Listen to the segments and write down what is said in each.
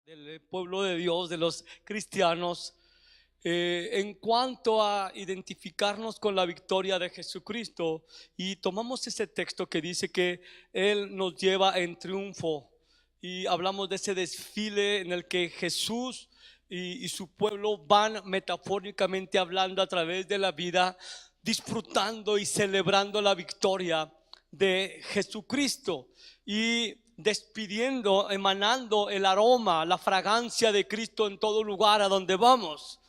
del pueblo de Dios, de los cristianos, en cuanto a identificarnos con la victoria de Jesucristo. Y tomamos ese texto que dice que Él nos lleva en triunfo. Y hablamos de ese desfile en el que Jesús y su pueblo van metafóricamente hablando a través de la vida, disfrutando y celebrando la victoria de Jesucristo y despidiendo, emanando el aroma, la fragancia de Cristo en todo lugar a donde vamos.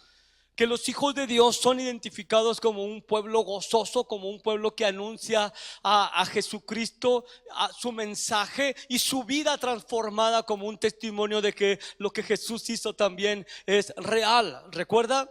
Que los hijos de Dios son identificados como un pueblo gozoso, como un pueblo que anuncia a Jesucristo, a su mensaje y su vida transformada como un testimonio de que lo que Jesús hizo también es real. ¿Recuerda?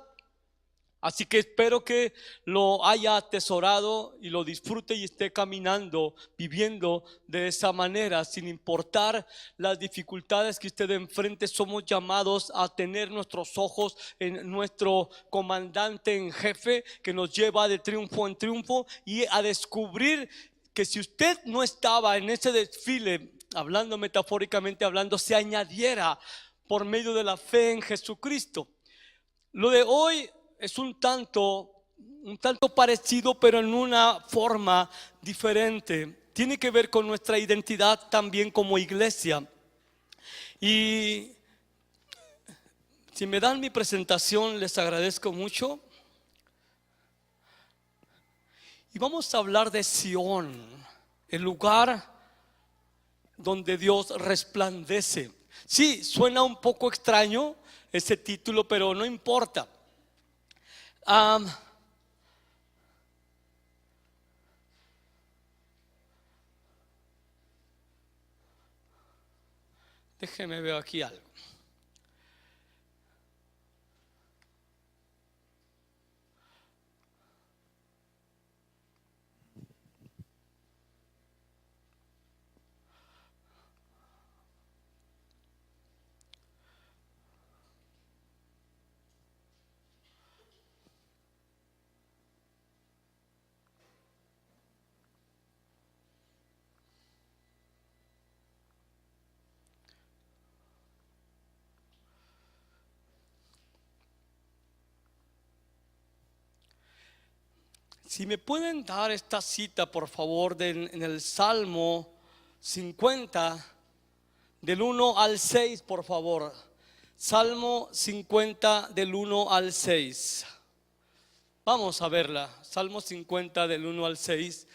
Así que espero que lo haya atesorado y lo disfrute y esté caminando, viviendo de esa manera, sin importar las dificultades que usted enfrente. Somos llamados a tener nuestros ojos en nuestro comandante en jefe, que nos lleva de triunfo en triunfo, y a descubrir que si usted no estaba en ese desfile, hablando metafóricamente hablando, se añadiera por medio de la fe en Jesucristo. Lo de hoy es un tanto parecido, pero en una forma diferente. Tiene que ver con nuestra identidad también como iglesia. Y si me dan mi presentación, les agradezco mucho. Y vamos a hablar de Sión, el lugar donde Dios resplandece. Sí, suena un poco extraño ese título, pero no importa. Déjeme ver aquí algo. Si me pueden dar esta cita, por favor, en el Salmo 50, del 1 al 6, por favor. Salmo 50, del 1 al 6. Vamos a verla. Salmo 50, del 1 al 6.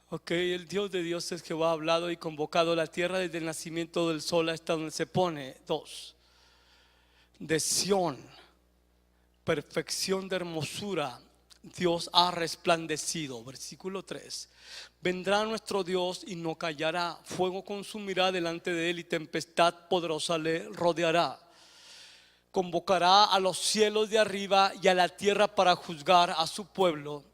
Ok, el Dios de dioses Jehová ha hablado y convocado la tierra desde el nacimiento del sol hasta donde se pone. 2. De Sión, perfección de hermosura, Dios ha resplandecido. Versículo 3. Vendrá nuestro Dios y no callará, fuego consumirá delante de él y tempestad poderosa le rodeará. Convocará a los cielos de arriba y a la tierra para juzgar a su pueblo.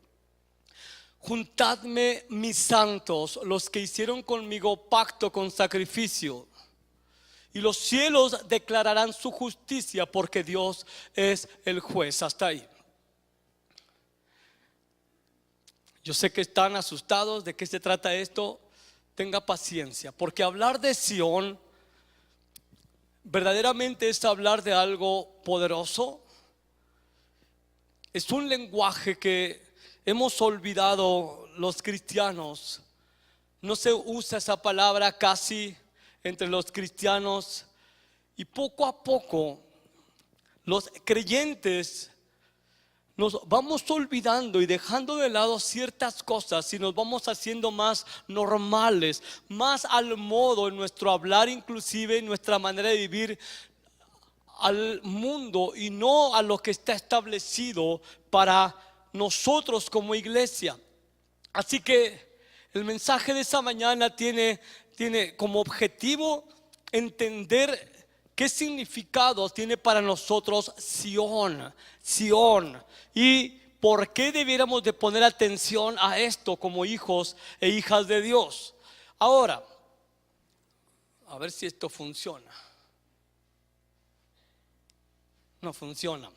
Juntadme mis santos, los que hicieron conmigo pacto con sacrificio. Y los cielos declararán su justicia, porque Dios es el juez. Hasta ahí. Yo sé que están asustados. ¿De qué se trata esto? Tenga paciencia, porque hablar de Sión verdaderamente es hablar de algo poderoso. Es un lenguaje que hemos olvidado los cristianos. No se usa esa palabra casi entre los cristianos, y poco a poco los creyentes nos vamos olvidando y dejando de lado ciertas cosas y nos vamos haciendo más normales, más al modo en nuestro hablar, inclusive en nuestra manera de vivir, al mundo y no a lo que está establecido para nosotros como iglesia. Así que el mensaje de esa mañana tiene como objetivo entender qué significado tiene para nosotros Sión, y por qué debiéramos de poner atención a esto como hijos e hijas de Dios. Ahora, a ver si esto funciona. No funciona.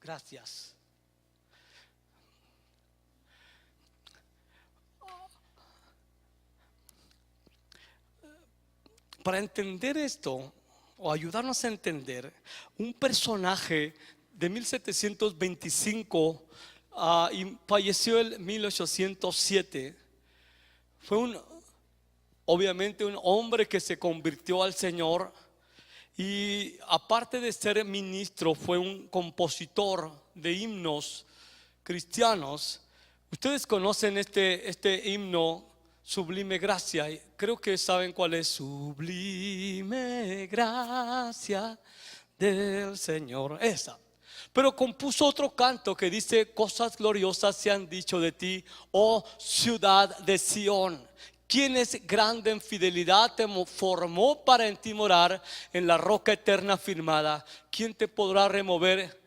Gracias. Para entender esto, o ayudarnos a entender, un personaje de 1725 y falleció en 1807, fue obviamente un hombre que se convirtió al Señor, y aparte de ser ministro, fue un compositor de himnos cristianos. Ustedes conocen este himno, Sublime Gracia. Creo que saben cuál es. Sublime gracia del Señor. Esa. Pero compuso otro canto que dice: cosas gloriosas se han dicho de ti, oh ciudad de Sión. Quien es grande en fidelidad te formó para en ti morar, en la roca eterna firmada. ¿Quién te podrá remover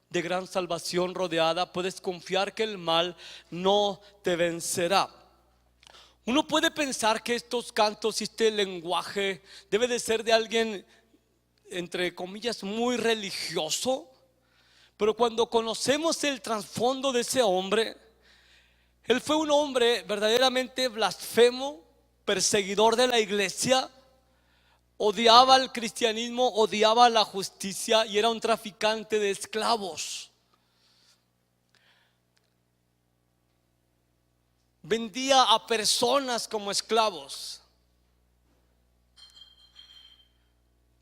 de gran salvación rodeada? Puedes confiar que el mal no te vencerá. Uno puede pensar que estos cantos y este lenguaje debe de ser de alguien, entre comillas, muy religioso. Pero cuando conocemos el trasfondo de ese hombre, él fue un hombre verdaderamente blasfemo, perseguidor de la iglesia, odiaba el cristianismo, odiaba la justicia y era un traficante de esclavos. Vendía a personas como esclavos.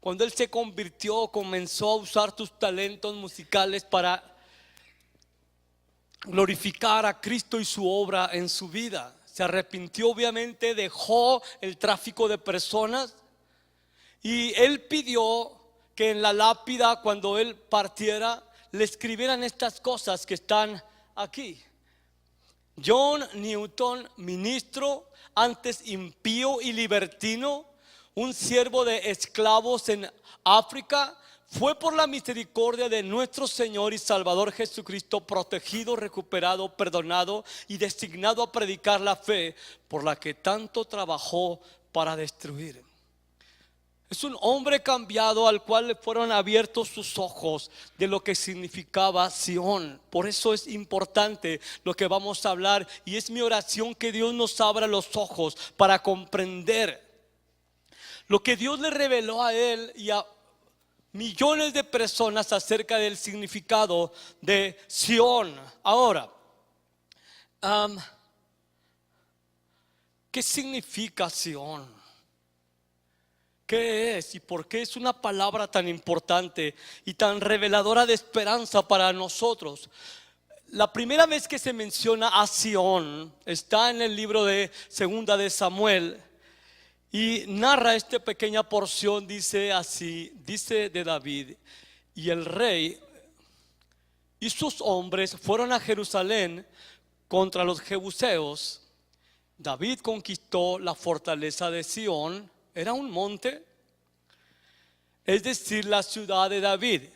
Cuando él se convirtió, comenzó a usar sus talentos musicales para glorificar a Cristo y su obra en su vida. Se arrepintió, obviamente, dejó el tráfico de personas, y él pidió que en la lápida, cuando él partiera, le escribieran estas cosas que están aquí: John Newton, ministro, antes impío y libertino, un siervo de esclavos en África, fue por la misericordia de nuestro Señor y Salvador Jesucristo protegido, recuperado, perdonado y designado a predicar la fe por la que tanto trabajó para destruir. Es un hombre cambiado al cual le fueron abiertos sus ojos de lo que significaba Sión. Por eso es importante lo que vamos a hablar, y es mi oración que Dios nos abra los ojos para comprender lo que Dios le reveló a él y a millones de personas acerca del significado de Sión. Ahora, ¿qué significa Sión? ¿Qué es y por qué es una palabra tan importante y tan reveladora de esperanza para nosotros? La primera vez que se menciona a Sión está en el libro de Segunda de Samuel, y narra esta pequeña porción. Dice así, dice de David: y el rey y sus hombres fueron a Jerusalén contra los jebuseos. David conquistó la fortaleza de Sión. Era un monte, es decir, la ciudad de David.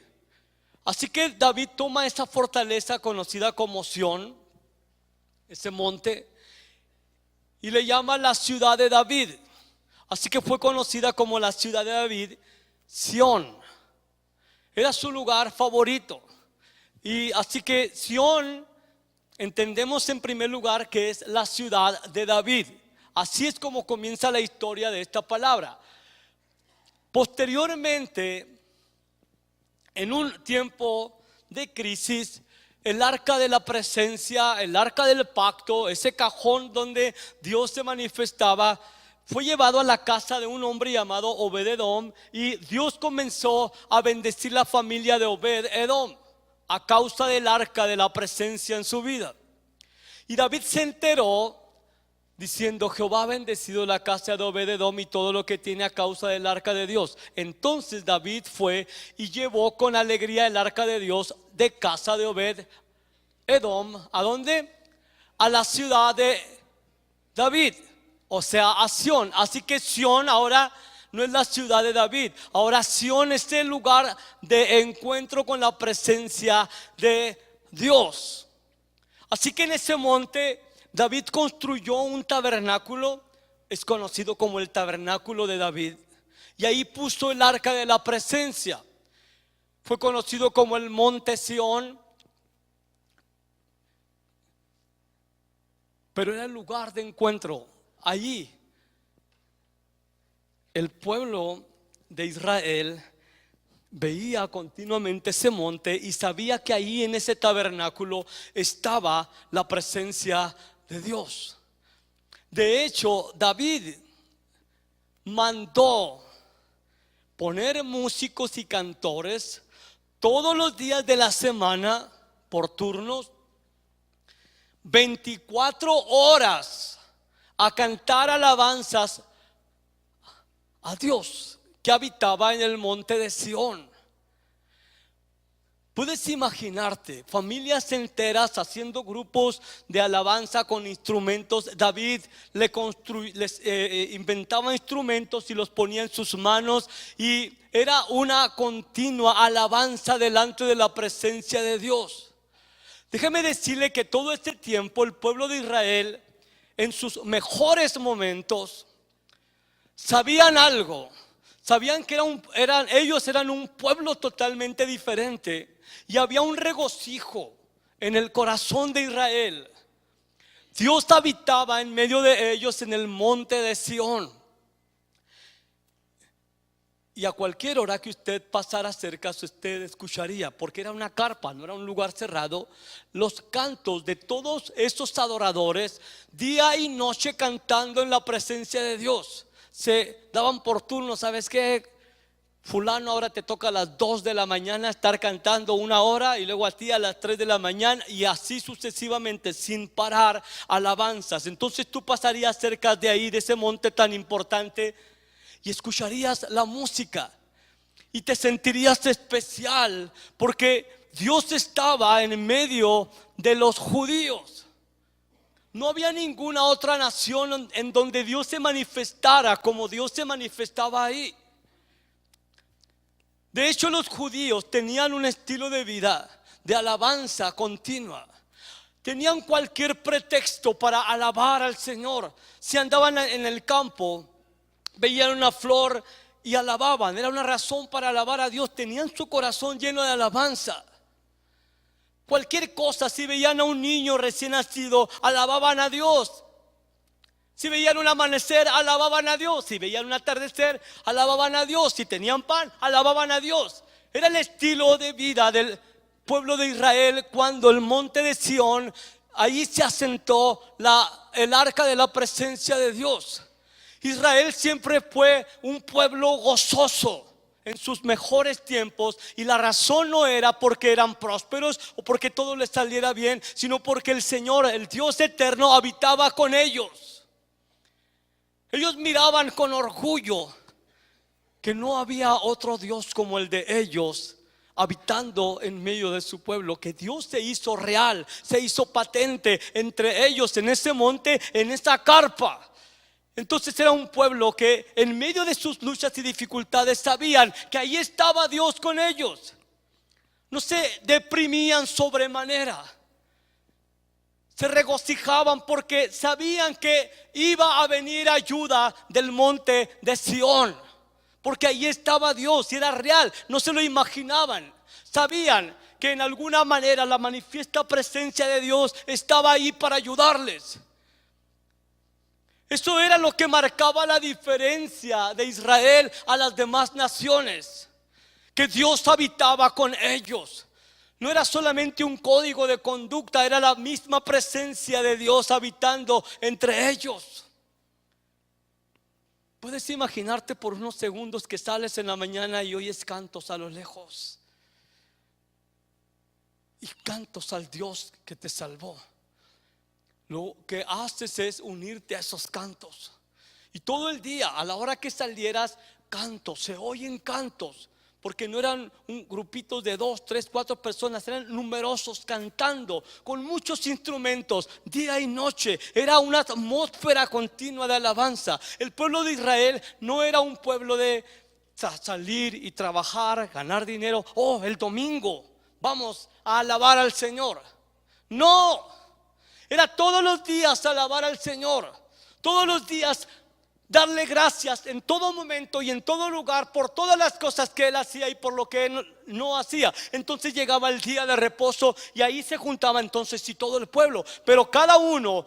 Así que David toma esa fortaleza conocida como Sión, ese monte, y le llama la ciudad de David. Así que fue conocida como la ciudad de David, Sión. Era su lugar favorito. Y así que Sión, entendemos en primer lugar que es la ciudad de David. Así es como comienza la historia de esta palabra. Posteriormente, en un tiempo de crisis, el arca de la presencia, el arca del pacto, ese cajón donde Dios se manifestaba, fue llevado a la casa de un hombre llamado Obed-Edom, y Dios comenzó a bendecir la familia de Obed-Edom a causa del arca de la presencia en su vida. Y David se enteró diciendo: Jehová ha bendecido la casa de Obed-Edom y todo lo que tiene a causa del arca de Dios. Entonces David fue y llevó con alegría el arca de Dios de casa de Obed-Edom. ¿A dónde? A la ciudad de David, o sea, a Sión. Así que Sión ahora no es la ciudad de David. Ahora Sión es el lugar de encuentro con la presencia de Dios. Así que en ese monte David construyó un tabernáculo, es conocido como el tabernáculo de David, y ahí puso el arca de la presencia. Fue conocido como el monte Sión, pero era el lugar de encuentro. Allí el pueblo de Israel veía continuamente ese monte y sabía que ahí en ese tabernáculo estaba la presencia de Dios. De hecho, David mandó poner músicos y cantores todos los días de la semana por turnos, 24 horas a cantar alabanzas a Dios que habitaba en el monte de Sión. Puedes imaginarte familias enteras haciendo grupos de alabanza con instrumentos. David les inventaba instrumentos y los ponía en sus manos, y era una continua alabanza delante de la presencia de Dios. Déjame decirle que todo este tiempo el pueblo de Israel, en sus mejores momentos, sabían algo. Sabían que ellos eran un pueblo totalmente diferente, y había un regocijo en el corazón de Israel. Dios habitaba en medio de ellos en el monte de Sión. Y a cualquier hora que usted pasara cerca, usted escucharía, porque era una carpa, no era un lugar cerrado, los cantos de todos esos adoradores, día y noche cantando en la presencia de Dios. Se daban por turno. ¿Sabes qué? Fulano, ahora te toca a las 2 de la mañana estar cantando una hora, y luego a ti a las 3 de la mañana, y así sucesivamente, sin parar, alabanzas. Entonces tú pasarías cerca de ahí, de ese monte tan importante, y escucharías la música y te sentirías especial, porque Dios estaba en medio de los judíos. No había ninguna otra nación en donde Dios se manifestara como Dios se manifestaba ahí. De hecho, los judíos tenían un estilo de vida de alabanza continua. Tenían cualquier pretexto para alabar al Señor. Si andaban en el campo, veían una flor y alababan. Era una razón para alabar a Dios. Tenían su corazón lleno de alabanza. Cualquier cosa, si veían a un niño recién nacido, alababan a Dios. Si veían un amanecer, alababan a Dios. Si veían un atardecer, alababan a Dios. Si tenían pan, alababan a Dios. Era el estilo de vida del pueblo de Israel cuando el monte de Sión, ahí se asentó el arca de la presencia de Dios. Israel siempre fue un pueblo gozoso en sus mejores tiempos, y la razón no era porque eran prósperos o porque todo les saliera bien, sino porque el Señor, el Dios eterno, habitaba con ellos. Ellos miraban con orgullo que no había otro Dios como el de ellos habitando en medio de su pueblo, que Dios se hizo real, se hizo patente entre ellos en ese monte, en esa carpa. Entonces era un pueblo que en medio de sus luchas y dificultades sabían que ahí estaba Dios con ellos. No se deprimían sobremanera. Se regocijaban porque sabían que iba a venir ayuda del monte de Sión, porque ahí estaba Dios y era real. No se lo imaginaban. Sabían que en alguna manera la manifiesta presencia de Dios estaba ahí para ayudarles. Eso era lo que marcaba la diferencia de Israel a las demás naciones, que Dios habitaba con ellos. No era solamente un código de conducta, era la misma presencia de Dios habitando entre ellos. Puedes imaginarte por unos segundos que sales en la mañana y oyes cantos a lo lejos, y cantos al Dios que te salvó. Lo que haces es unirte a esos cantos, y todo el día, a la hora que salieras, cantos, se oyen cantos. Porque no eran un grupito de 2, 3, 4 personas, eran numerosos cantando con muchos instrumentos día y noche. Era una atmósfera continua de alabanza. El pueblo de Israel no era un pueblo de salir y trabajar, ganar dinero. El domingo vamos a alabar al Señor. No, era todos los días alabar al Señor. Todos los días darle gracias en todo momento y en todo lugar por todas las cosas que Él hacía y por lo que Él no hacía. Entonces llegaba el día de reposo y ahí se juntaba entonces sí todo el pueblo, pero cada uno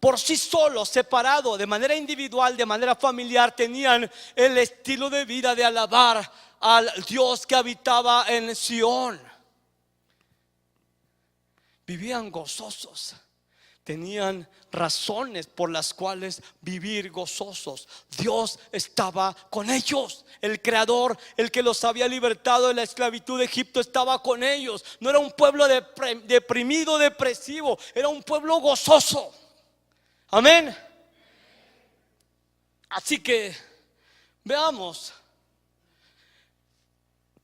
por sí solos, separados, de manera individual, de manera familiar, tenían el estilo de vida de alabar al Dios que habitaba en Sión. Vivían gozosos, tenían razones por las cuales vivir gozosos. Dios estaba con ellos. El Creador, el que los había libertado de la esclavitud de Egipto, estaba con ellos. No era un pueblo deprimido, depresivo, era un pueblo gozoso. Amén. Así que veamos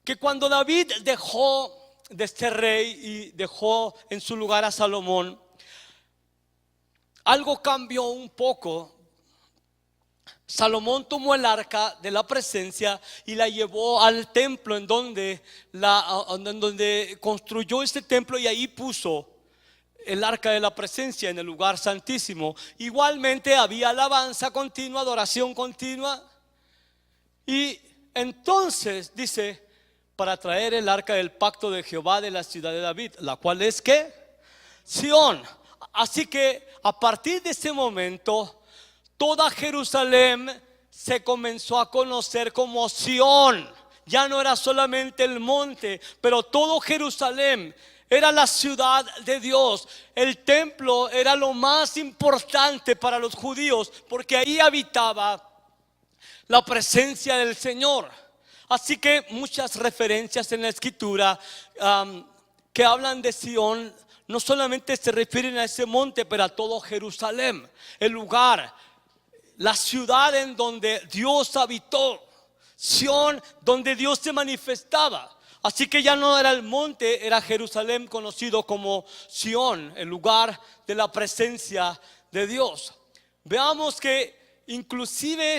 que cuando David dejó de ser rey y dejó en su lugar a Salomón, algo cambió un poco. Salomón tomó el arca de la presencia y la llevó al templo en donde construyó este templo, y ahí puso el arca de la presencia en el lugar santísimo. Igualmente había alabanza continua, adoración continua. Y entonces dice, para traer el arca del pacto de Jehová de la ciudad de David, la cual es ¿qué? Sión. Así que a partir de ese momento, toda Jerusalén se comenzó a conocer como Sión. Ya no era solamente el monte, pero todo Jerusalén era la ciudad de Dios. El templo era lo más importante para los judíos, porque ahí habitaba la presencia del Señor. Así que muchas referencias en la escritura que hablan de Sión no solamente se refieren a ese monte, pero a todo Jerusalén, el lugar, la ciudad en donde Dios habitó. Sión, donde Dios se manifestaba. Así que ya no era el monte, era Jerusalén, conocido como Sión, el lugar de la presencia de Dios. Veamos que inclusive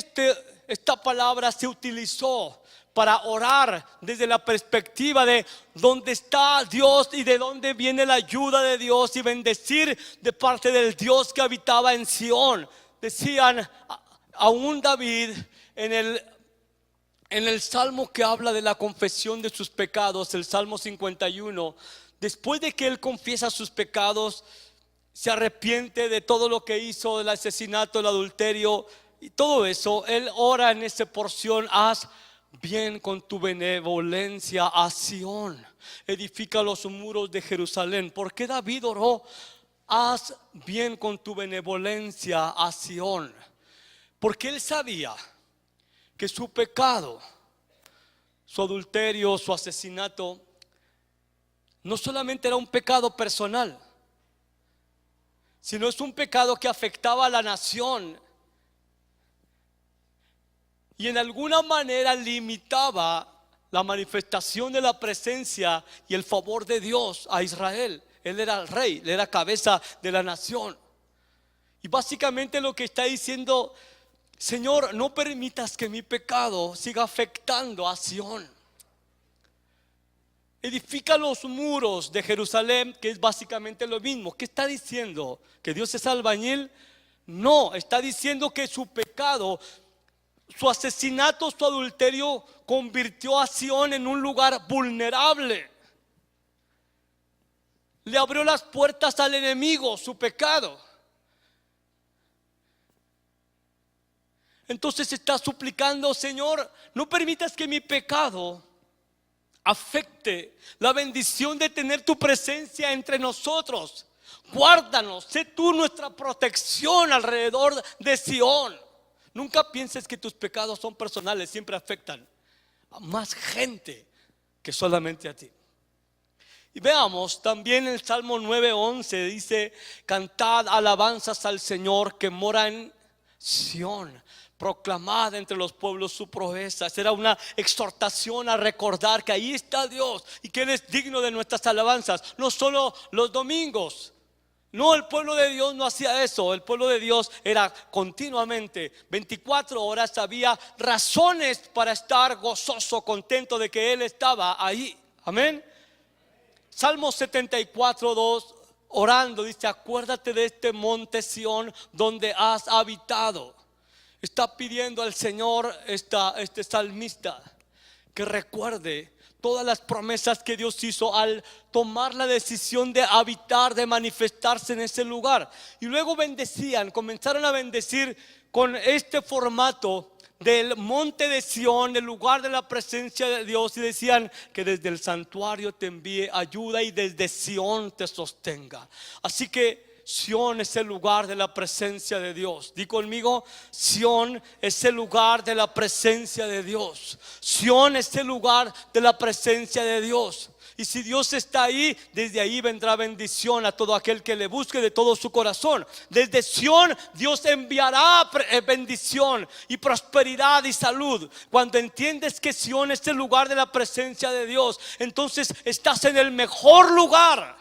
esta palabra se utilizó para orar desde la perspectiva de dónde está Dios y de dónde viene la ayuda de Dios, y bendecir de parte del Dios que habitaba en Sión. Decían aún David en el salmo que habla de la confesión de sus pecados, el Salmo 51, después de que él confiesa sus pecados, se arrepiente de todo lo que hizo, del asesinato, el adulterio y todo eso, él ora en esa porción: haz bien con tu benevolencia a Sión, edifica los muros de Jerusalén. ¿Por qué David oró haz bien con tu benevolencia a Sión? Porque él sabía que su pecado, su adulterio, su asesinato, no solamente era un pecado personal, sino es un pecado que afectaba a la nación y en alguna manera limitaba la manifestación de la presencia y el favor de Dios a Israel. Él era el rey, él era cabeza de la nación. Y básicamente lo que está diciendo: Señor, no permitas que mi pecado siga afectando a Sión. Edifica los muros de Jerusalén, que es básicamente lo mismo. ¿Qué está diciendo? ¿Que Dios es albañil? No, está diciendo que su pecado, su asesinato, su adulterio convirtió a Sión en un lugar vulnerable. Le abrió las puertas al enemigo, su pecado. Entonces está suplicando: Señor, no permitas que mi pecado afecte la bendición de tener tu presencia entre nosotros. Guárdanos, sé tú nuestra protección alrededor de Sión. Nunca pienses que tus pecados son personales, siempre afectan a más gente que solamente a ti. Y veamos también el Salmo 9:11, dice: cantad alabanzas al Señor que mora en Sión, proclamad entre los pueblos su proeza. Era una exhortación a recordar que ahí está Dios y que Él es digno de nuestras alabanzas, no solo los domingos. No, el pueblo de Dios no hacía eso. El pueblo de Dios era continuamente, 24 horas, había razones para estar gozoso, contento de que Él estaba ahí. Amén. Salmo 74:2, orando, dice: acuérdate de este monte Sión donde has habitado. Está pidiendo al Señor este salmista que recuerde todas las promesas que Dios hizo al tomar la decisión de habitar, de manifestarse en ese lugar. Y luego comenzaron a bendecir con este formato del monte de Sión, el lugar de la presencia de Dios, y decían que desde el santuario te envíe ayuda y desde Sión te sostenga. Así que Sión es el lugar de la presencia de Dios. Di conmigo, Sión es el lugar de la presencia de Dios. Sión es el lugar de la presencia de Dios. Y si Dios está ahí, desde ahí vendrá bendición a todo aquel que le busque de todo su corazón. Desde Sión Dios enviará bendición y prosperidad y salud. Cuando entiendes que Sión es el lugar de la presencia de Dios, entonces estás en el mejor lugar.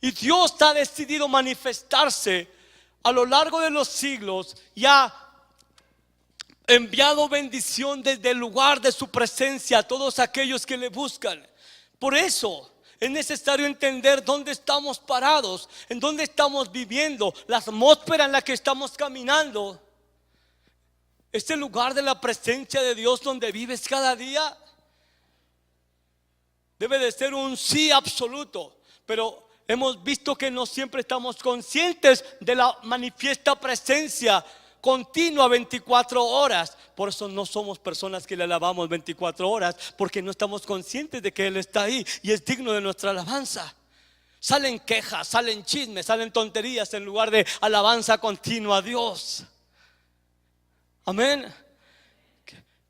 Y Dios ha decidido manifestarse a lo largo de los siglos y ha enviado bendición desde el lugar de su presencia a todos aquellos que le buscan. Por eso es necesario entender dónde estamos parados, en dónde estamos viviendo, la atmósfera en la que estamos caminando. ¿Es el lugar de la presencia de Dios donde vives cada día? Debe de ser un sí absoluto, pero hemos visto que no siempre estamos conscientes de la manifiesta presencia continua 24 horas. Por eso no somos personas que le alabamos 24 horas, porque no estamos conscientes de que Él está ahí y es digno de nuestra alabanza. Salen quejas, salen chismes, salen tonterías en lugar de alabanza continua a Dios. Amén.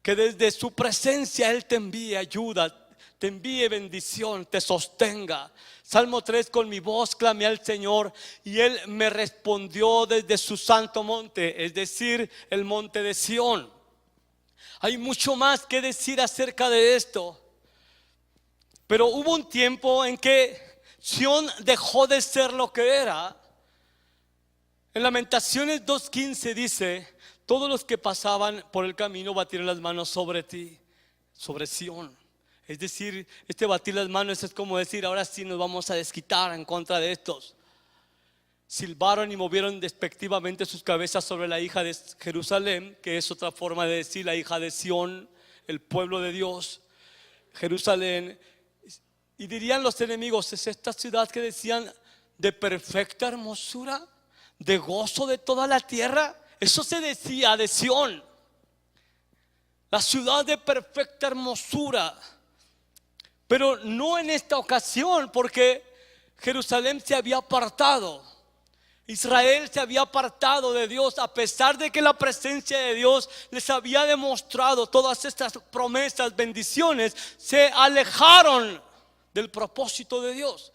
Que desde su presencia Él te envíe ayuda, te envíe bendición, te sostenga. Salmo 3: con mi voz clamé al Señor y Él me respondió desde su santo monte, es decir, el monte de Sión. Hay mucho más que decir acerca de esto, pero hubo un tiempo en que Sión dejó de ser lo que era. En Lamentaciones 2:15 dice: todos los que pasaban por el camino batieron las manos sobre ti, sobre Sión. Es decir, este batir las manos es como decir: ahora sí nos vamos a desquitar en contra de estos. Silbaron y movieron despectivamente sus cabezas sobre la hija de Jerusalén, que es otra forma de decir la hija de Sión, el pueblo de Dios, Jerusalén. Y dirían los enemigos: es esta ciudad que decían de perfecta hermosura, de gozo de toda la tierra. Eso se decía de Sión, la ciudad de perfecta hermosura. Pero no en esta ocasión, porque Jerusalén se había apartado, Israel se había apartado de Dios, a pesar de que la presencia de Dios les había demostrado todas estas promesas, bendiciones. Se alejaron del propósito de Dios.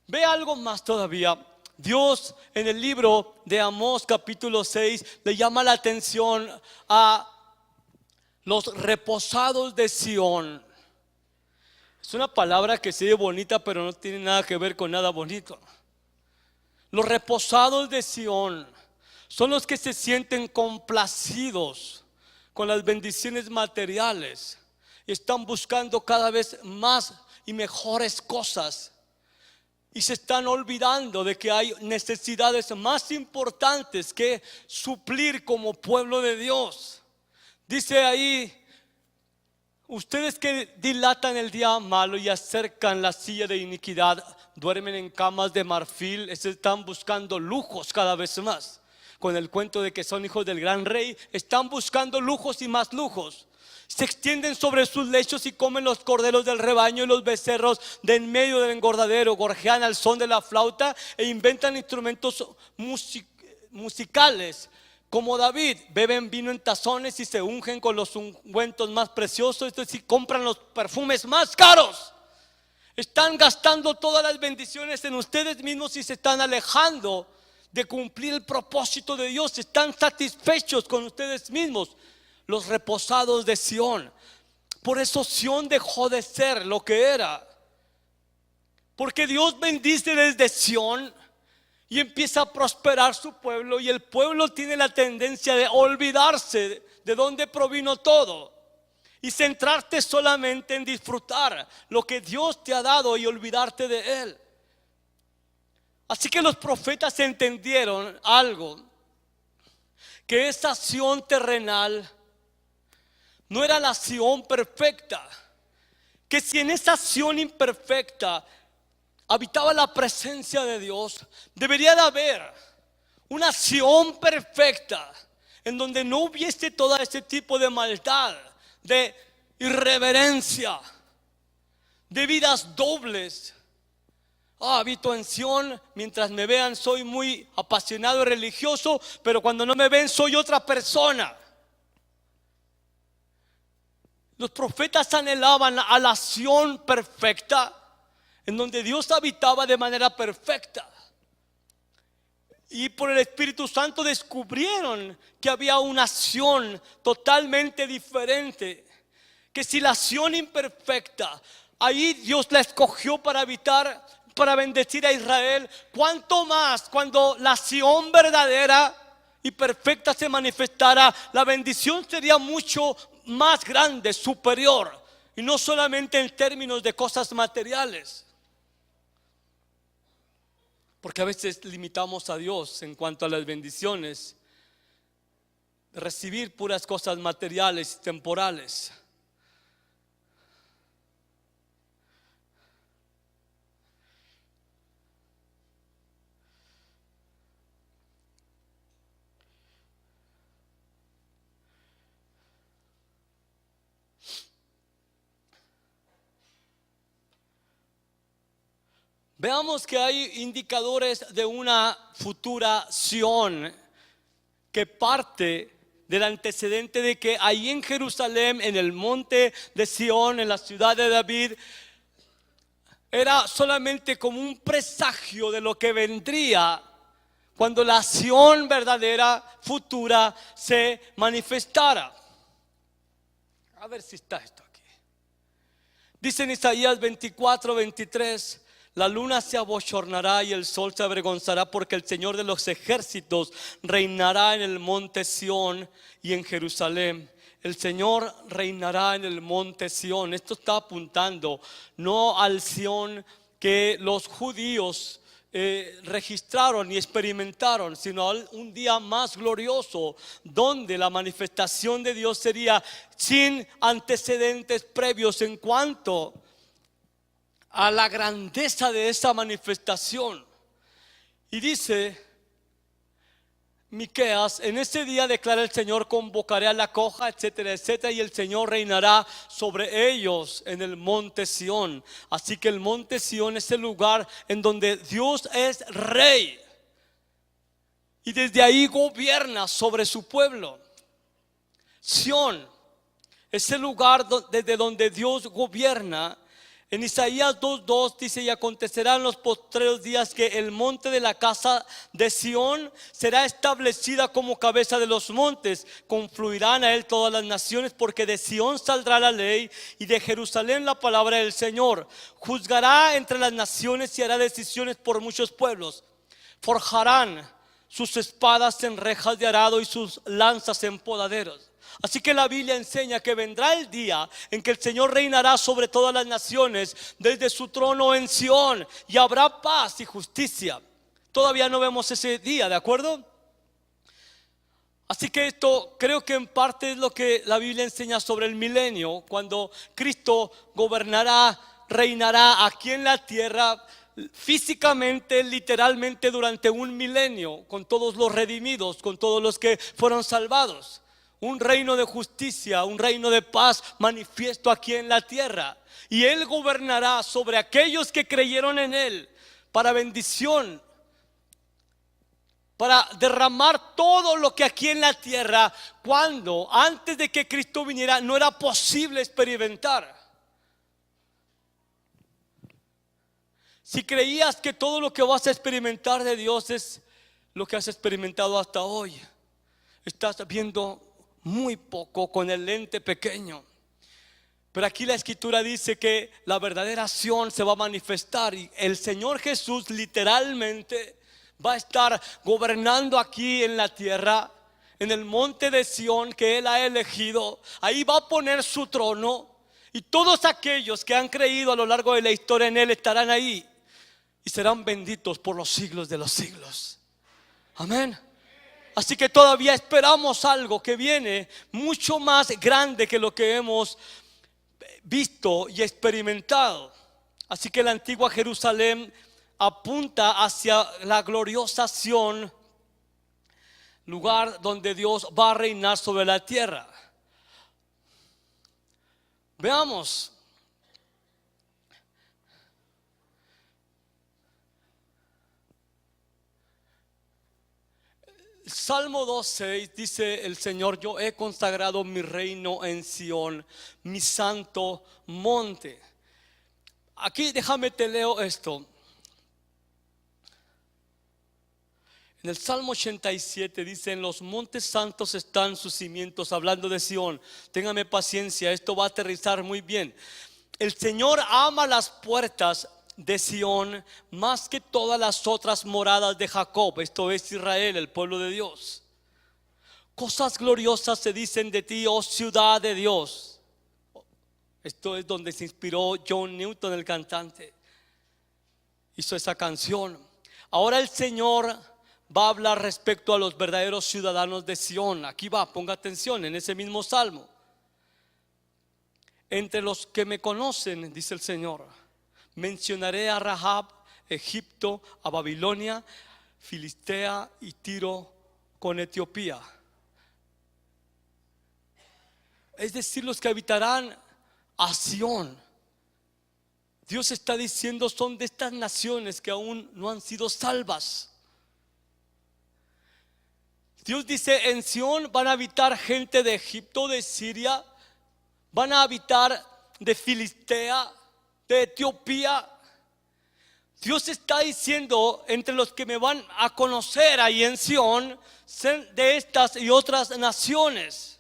Ve algo más todavía. Dios en el libro de Amós capítulo 6 le llama la atención a los reposados de Sión. Es una palabra que se oye bonita, pero no tiene nada que ver con nada bonito. Los reposados de Sión son los que se sienten complacidos con las bendiciones materiales y están buscando cada vez más y mejores cosas, y se están olvidando de que hay necesidades más importantes que suplir como pueblo de Dios. Dice ahí: ustedes que dilatan el día malo y acercan la silla de iniquidad, duermen en camas de marfil. Están buscando lujos cada vez más. Con el cuento de que son hijos del gran rey, están buscando lujos y más lujos. Se extienden sobre sus lechos y comen los corderos del rebaño y los becerros de en medio del engordadero. Gorjean al son de la flauta e inventan instrumentos musicales. Como David, beben vino en tazones y se ungen con los ungüentos más preciosos, es decir, compran los perfumes más caros. Están gastando todas las bendiciones en ustedes mismos y se están alejando de cumplir el propósito de Dios. Están satisfechos con ustedes mismos, los reposados de Sión. Por eso Sión dejó de ser lo que era, porque Dios bendice desde Sión y empieza a prosperar su pueblo, y el pueblo tiene la tendencia de olvidarse de dónde provino todo y centrarte solamente en disfrutar lo que Dios te ha dado y olvidarte de Él. Así que los profetas entendieron algo: que esa Sión terrenal no era la acción perfecta. Que si en esa acción imperfecta habitaba la presencia de Dios, debería de haber una acción perfecta en donde no hubiese todo ese tipo de maldad, de irreverencia, de vidas dobles. Habito en Sion, mientras me vean soy muy apasionado y religioso, pero cuando no me ven soy otra persona. Los profetas anhelaban a la acción perfecta, en donde Dios habitaba de manera perfecta. Y por el Espíritu Santo descubrieron que había una acción totalmente diferente. Que si la acción imperfecta, ahí Dios la escogió para habitar, para bendecir a Israel, cuánto más cuando la acción verdadera y perfecta se manifestara, la bendición sería mucho más grande, superior, y no solamente en términos de cosas materiales. Porque a veces limitamos a Dios en cuanto a las bendiciones, de recibir puras cosas materiales y temporales. Veamos que hay indicadores de una futura Sión que parte del antecedente de que ahí en Jerusalén, en el monte de Sión, en la ciudad de David, era solamente como un presagio de lo que vendría cuando la Sión verdadera, futura, se manifestara. A ver si está esto aquí. Dice en Isaías 24:23: la luna se abochornará y el sol se avergonzará, porque el Señor de los ejércitos reinará en el monte Sión y en Jerusalén. El Señor reinará en el monte Sión. Esto está apuntando no al Sión que los judíos registraron y experimentaron, sino a un día más glorioso, donde la manifestación de Dios sería sin antecedentes previos en cuanto a la grandeza de esa manifestación. Y dice Miqueas: en ese día declara el Señor, convocaré a la coja, etcétera, etcétera, y el Señor reinará sobre ellos en el monte Sión. Así que el monte Sión es el lugar en donde Dios es rey, y desde ahí gobierna sobre su pueblo. Sión es el lugar desde donde Dios gobierna. En Isaías 2:2 dice: y acontecerá en los postreros días que el monte de la casa de Sión será establecida como cabeza de los montes, confluirán a él todas las naciones, porque de Sión saldrá la ley y de Jerusalén la palabra del Señor. Juzgará entre las naciones y hará decisiones por muchos pueblos. Forjarán sus espadas en rejas de arado y sus lanzas en podaderos. Así que la Biblia enseña que vendrá el día en que el Señor reinará sobre todas las naciones desde su trono en Sión, y habrá paz y justicia. Todavía no vemos ese día, ¿de acuerdo? Así que esto creo que en parte es lo que la Biblia enseña sobre el milenio, cuando Cristo gobernará, reinará aquí en la tierra físicamente, literalmente durante un milenio, con todos los redimidos, con todos los que fueron salvados. Un reino de justicia, un reino de paz manifiesto aquí en la tierra. Y Él gobernará sobre aquellos que creyeron en Él para bendición, para derramar todo lo que aquí en la tierra, cuando antes de que Cristo viniera, no era posible experimentar. Si creías que todo lo que vas a experimentar de Dios es lo que has experimentado hasta hoy, estás viendo muy poco con el lente pequeño. Pero aquí la escritura dice que la verdadera Sión se va a manifestar, y el Señor Jesús literalmente va a estar gobernando aquí en la tierra, en el monte de Sión que Él ha elegido. Ahí va a poner su trono, y todos aquellos que han creído a lo largo de la historia en Él estarán ahí y serán benditos por los siglos de los siglos. Amén. Así que todavía esperamos algo que viene mucho más grande que lo que hemos visto y experimentado. Así que la antigua Jerusalén apunta hacia la gloriosa Sión, lugar donde Dios va a reinar sobre la tierra. Veamos. Salmo 2:6 dice el Señor: yo he consagrado mi reino en Sión, mi santo monte. Aquí déjame te leo esto. En el Salmo 87 dice: en los montes santos están sus cimientos, hablando de Sión. Téngame paciencia, esto va a aterrizar muy bien. El Señor ama las puertas de Sión más que todas las otras moradas de Jacob. Esto es Israel, el pueblo de Dios. Cosas gloriosas se dicen de ti, oh ciudad de Dios. Esto es donde se inspiró John Newton, el cantante. Hizo esa canción. Ahora el Señor va a hablar respecto a los verdaderos ciudadanos de Sión. Aquí va, ponga atención, en ese mismo salmo. Entre los que me conocen, dice el Señor, mencionaré a Rahab, Egipto, a Babilonia, Filistea y Tiro con Etiopía. Es decir, los que habitarán a Sión. Dios está diciendo: son de estas naciones que aún no han sido salvas. Dios dice: en Sión van a habitar gente de Egipto, de Siria, van a habitar de Filistea, de Etiopía. Dios está diciendo: entre los que me van a conocer ahí en Sión, de estas y otras naciones.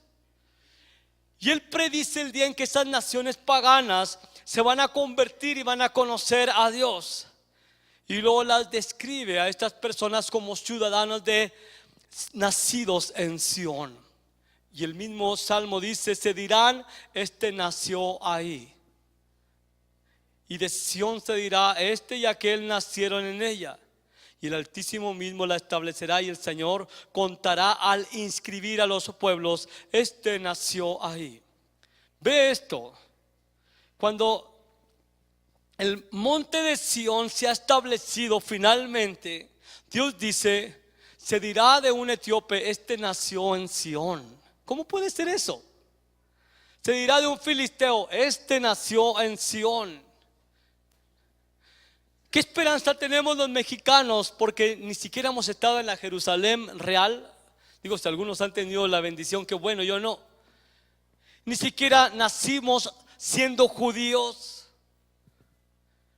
Y Él predice el día en que esas naciones paganas se van a convertir y van a conocer a Dios. Y luego las describe a estas personas como ciudadanos nacidos en Sión. Y el mismo Salmo dice: se dirán, este nació ahí. Y de Sión se dirá: este y aquel nacieron en ella. Y el Altísimo mismo la establecerá, y el Señor contará al inscribir a los pueblos: este nació ahí. Ve esto. Cuando el monte de Sión se ha establecido finalmente, Dios dice: se dirá de un etíope: este nació en Sión. ¿Cómo puede ser eso? Se dirá de un filisteo: este nació en Sión. ¿Qué esperanza tenemos los mexicanos? Porque ni siquiera hemos estado en la Jerusalén real. Digo, si algunos han tenido la bendición, que bueno, yo no. Ni siquiera nacimos siendo judíos.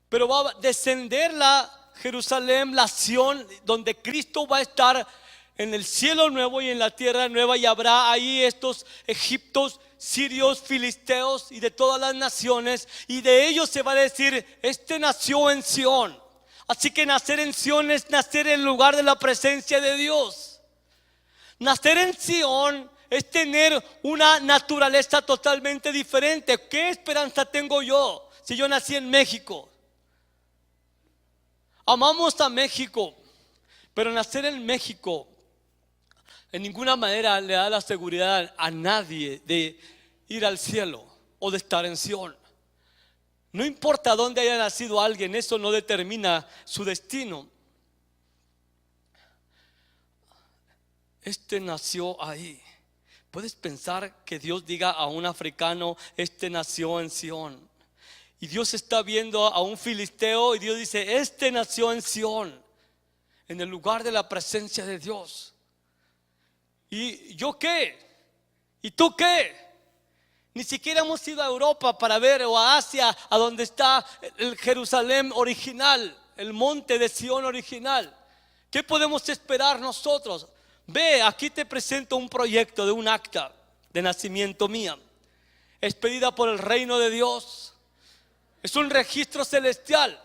Pero va a descender la Jerusalén, la Sión, donde Cristo va a estar en el cielo nuevo y en la tierra nueva. Y habrá ahí estos egipcios, sirios, filisteos y de todas las naciones. Y de ellos se va a decir: este nació en Sión. Así que nacer en Sión es nacer en el lugar de la presencia de Dios. Nacer en Sión es tener una naturaleza totalmente diferente. ¿Qué esperanza tengo yo si yo nací en México? Amamos a México, pero nacer en México en ninguna manera le da la seguridad a nadie de ir al cielo o de estar en Sión. No importa dónde haya nacido alguien, eso no determina su destino. Este nació ahí. Puedes pensar que Dios diga a un africano: este nació en Sión. Y Dios está viendo a un filisteo y Dios dice: este nació en Sión, en el lugar de la presencia de Dios. ¿Y yo qué? ¿Y tú qué? Ni siquiera hemos ido a Europa para ver, o a Asia, a donde está el Jerusalén original, el monte de Sión original. ¿Qué podemos esperar nosotros? Ve, aquí te presento un proyecto de un acta de nacimiento mía, expedida por el reino de Dios. Es un registro celestial.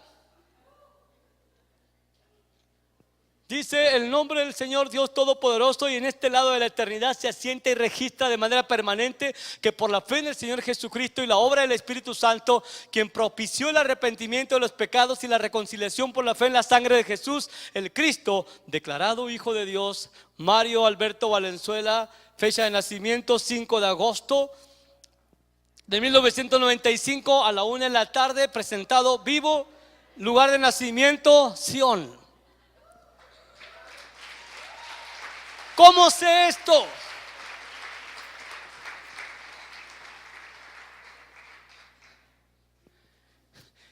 Dice: el nombre del Señor Dios Todopoderoso y en este lado de la eternidad se asienta y registra de manera permanente que por la fe en el Señor Jesucristo y la obra del Espíritu Santo, quien propició el arrepentimiento de los pecados y la reconciliación por la fe en la sangre de Jesús, el Cristo, declarado Hijo de Dios, Mario Alberto Valenzuela, fecha de nacimiento 5 de agosto de 1995 a la 1 de la tarde, presentado vivo, lugar de nacimiento, Sion. ¿Cómo sé esto?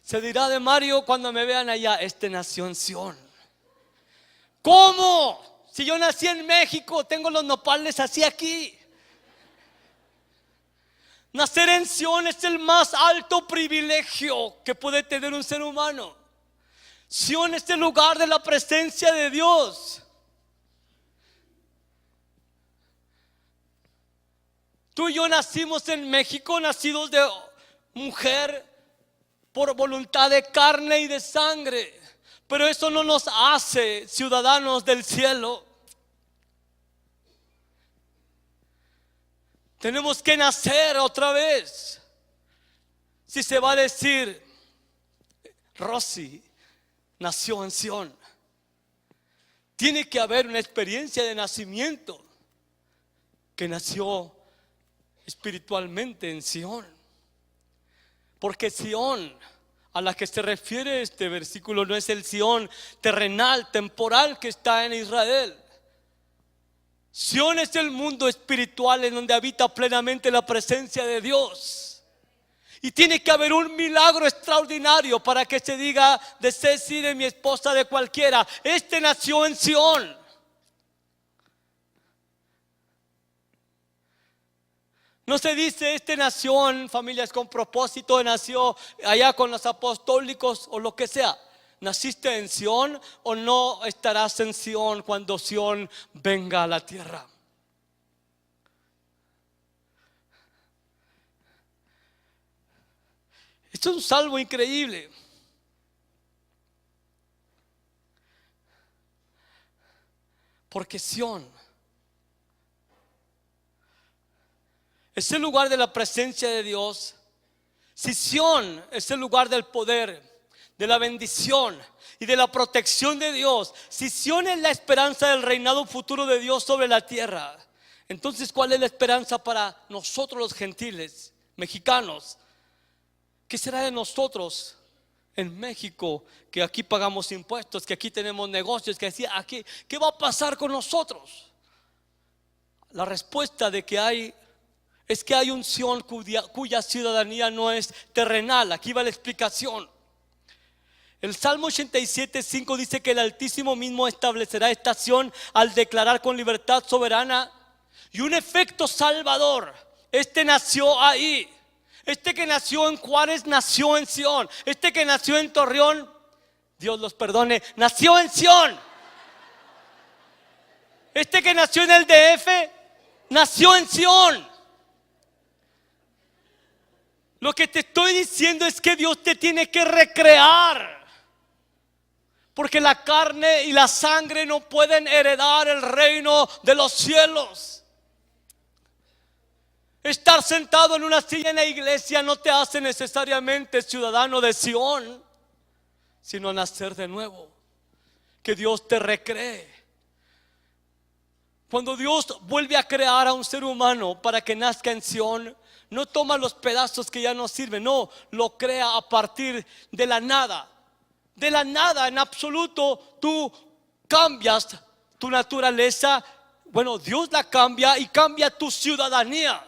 Se dirá de Mario cuando me vean allá: este nació en Sion. ¿Cómo? Si yo nací en México, tengo los nopales así aquí. Nacer en Sion es el más alto privilegio que puede tener un ser humano. Sion es el lugar de la presencia de Dios. Tú y yo nacimos en México, nacidos de mujer por voluntad de carne y de sangre, pero eso no nos hace ciudadanos del cielo. Tenemos que nacer otra vez. Si se va a decir: Rosy nació en Sion, tiene que haber una experiencia de nacimiento, que nació espiritualmente en Sion. Porque Sion a la que se refiere este versículo no es el Sion terrenal, temporal que está en Israel. Sion es el mundo espiritual en donde habita plenamente la presencia de Dios. Y tiene que haber un milagro extraordinario para que se diga de Ceci, de mi esposa, de cualquiera: este nació en Sion. No se dice: este nació en familias con propósito, nació allá con los apostólicos o lo que sea. ¿Naciste en Sion o no estarás en Sion cuando Sion venga a la tierra? Esto es un salmo increíble. Porque Sion es el lugar de la presencia de Dios. Si Sion es el lugar del poder, de la bendición y de la protección de Dios, si Sion es la esperanza del reinado futuro de Dios sobre la tierra, entonces ¿cuál es la esperanza para nosotros los gentiles, mexicanos? ¿Qué será de nosotros en México, que aquí pagamos impuestos, que aquí tenemos negocios, que aquí, ¿qué va a pasar con nosotros? La respuesta es que hay un Sion cuya ciudadanía no es terrenal. Aquí va la explicación. El Salmo 87:5 dice que el Altísimo mismo establecerá esta Sion al declarar con libertad soberana y un efecto salvador. Este nació ahí. Este que nació en Juárez nació en Sion. Este que nació en Torreón, Dios los perdone, nació en Sion. Este que nació en el DF nació en Sion. Lo que te estoy diciendo es que Dios te tiene que recrear, porque la carne y la sangre no pueden heredar el reino de los cielos. Estar sentado en una silla en la iglesia no te hace necesariamente ciudadano de Sion, sino nacer de nuevo, que Dios te recree. Cuando Dios vuelve a crear a un ser humano para que nazca en Sion, no toma los pedazos que ya no sirven, no, lo crea a partir de la nada. De la nada en absoluto tú cambias tu naturaleza. Bueno, Dios la cambia y cambia tu ciudadanía.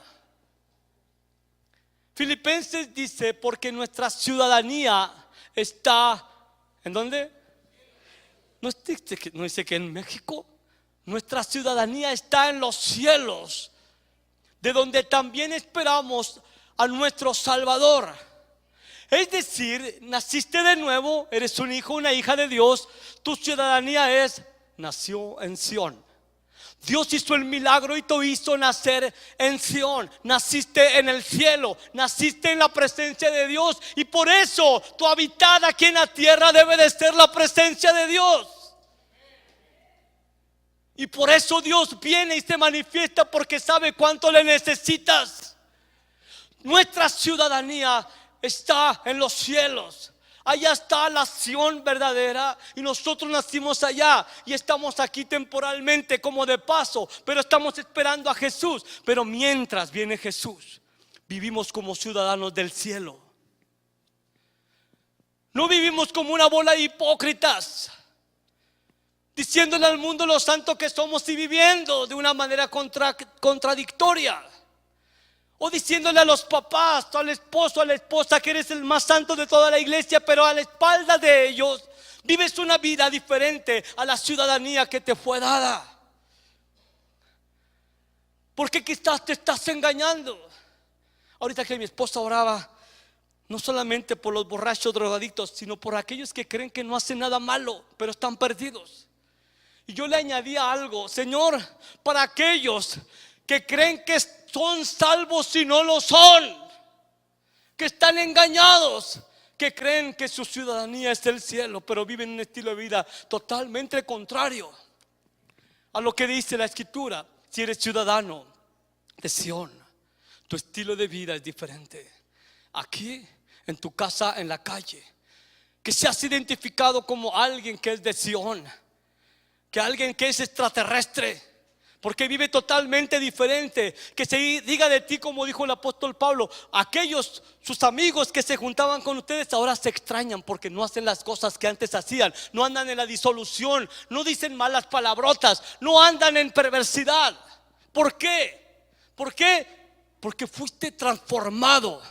Filipenses dice: porque nuestra ciudadanía está, ¿en dónde? No dice que en México. Nuestra ciudadanía está en los cielos, de donde también esperamos a nuestro Salvador. Es decir, naciste de nuevo, eres un hijo, una hija de Dios. Tu ciudadanía nació en Sion. Dios hizo el milagro y te hizo nacer en Sion. Naciste en el cielo, naciste en la presencia de Dios, y por eso tu habitada aquí en la tierra debe de ser la presencia de Dios. Y por eso Dios viene y se manifiesta, porque sabe cuánto le necesitas. Nuestra ciudadanía está en los cielos. Allá está la Sión verdadera y nosotros nacimos allá y estamos aquí temporalmente como de paso, pero estamos esperando a Jesús. Pero mientras viene Jesús, vivimos como ciudadanos del cielo. No vivimos como una bola de hipócritas, diciéndole al mundo lo santo que somos y viviendo de una manera contradictoria. O diciéndole a los papás, al esposo, a la esposa, que eres el más santo de toda la iglesia, pero a la espalda de ellos vives una vida diferente a la ciudadanía que te fue dada. Porque quizás te estás engañando. Ahorita que mi esposa oraba, no solamente por los borrachos drogadictos, sino por aquellos que creen que no hacen nada malo, pero están perdidos. Y yo le añadía algo: Señor, para aquellos que creen que son salvos y no lo son, que están engañados, que creen que su ciudadanía es el cielo, pero viven un estilo de vida totalmente contrario a lo que dice la Escritura. Si eres ciudadano de Sión, tu estilo de vida es diferente. Aquí, en tu casa, en la calle, que seas identificado como alguien que es de Sión, que alguien que es extraterrestre, porque vive totalmente diferente. Que se diga de ti, como dijo el apóstol Pablo: aquellos, sus amigos que se juntaban con ustedes, ahora se extrañan porque no hacen las cosas que antes hacían. No andan en la disolución, no dicen malas palabrotas, no andan en perversidad. ¿Por qué? ¿Por qué? Porque fuiste transformado.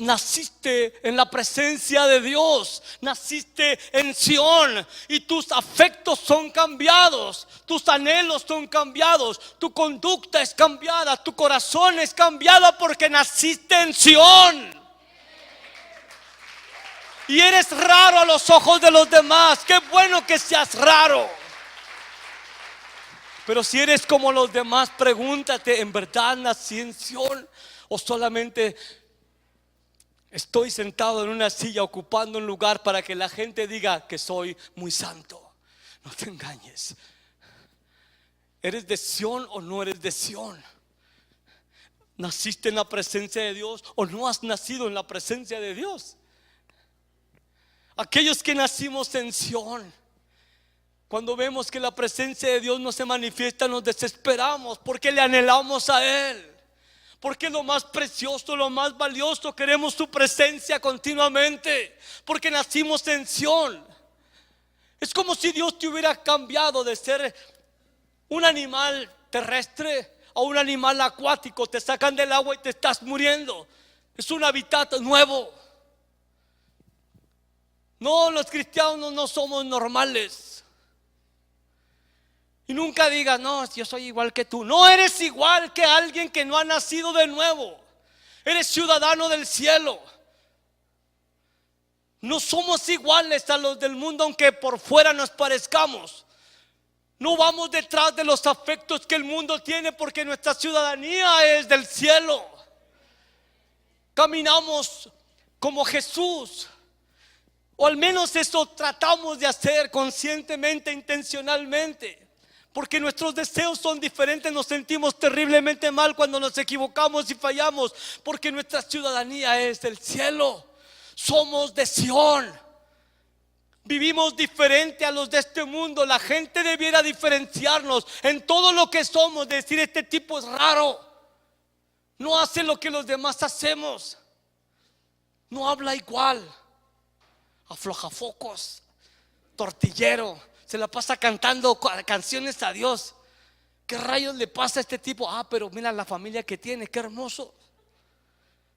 Naciste en la presencia de Dios, naciste en Sión, y tus afectos son cambiados, tus anhelos son cambiados, tu conducta es cambiada, tu corazón es cambiado, porque naciste en Sión. Y eres raro a los ojos de los demás. Qué bueno que seas raro. Pero si eres como los demás, pregúntate: ¿en verdad nací en Sión? ¿O solamente estoy sentado en una silla ocupando un lugar para que la gente diga que soy muy santo? No te engañes. ¿Eres de Sión o no eres de Sión? ¿Naciste en la presencia de Dios o no has nacido en la presencia de Dios? Aquellos que nacimos en Sión, cuando vemos que la presencia de Dios no se manifiesta, nos desesperamos porque le anhelamos a Él. Porque es lo más precioso, lo más valioso. Queremos su presencia continuamente, porque nacimos en Sión. Es como si Dios te hubiera cambiado de ser un animal terrestre a un animal acuático. Te sacan del agua y te estás muriendo. Es un hábitat nuevo. No, los cristianos no somos normales. Y nunca digas: no, yo soy igual que tú. No eres igual que alguien que no ha nacido de nuevo. Eres ciudadano del cielo. No somos iguales a los del mundo, aunque por fuera nos parezcamos. No vamos detrás de los afectos que el mundo tiene, porque nuestra ciudadanía es del cielo. Caminamos como Jesús, o al menos eso tratamos de hacer conscientemente, intencionalmente. Porque nuestros deseos son diferentes. Nos sentimos terriblemente mal cuando nos equivocamos y fallamos, porque nuestra ciudadanía es del cielo. Somos de Sión. Vivimos diferente a los de este mundo. La gente debiera diferenciarnos en todo lo que somos. Decir: este tipo es raro, no hace lo que los demás hacemos, no habla igual, aflojafocos, tortillero, se la pasa cantando canciones a Dios. ¿Qué rayos le pasa a este tipo? Pero mira la familia que tiene, qué hermoso.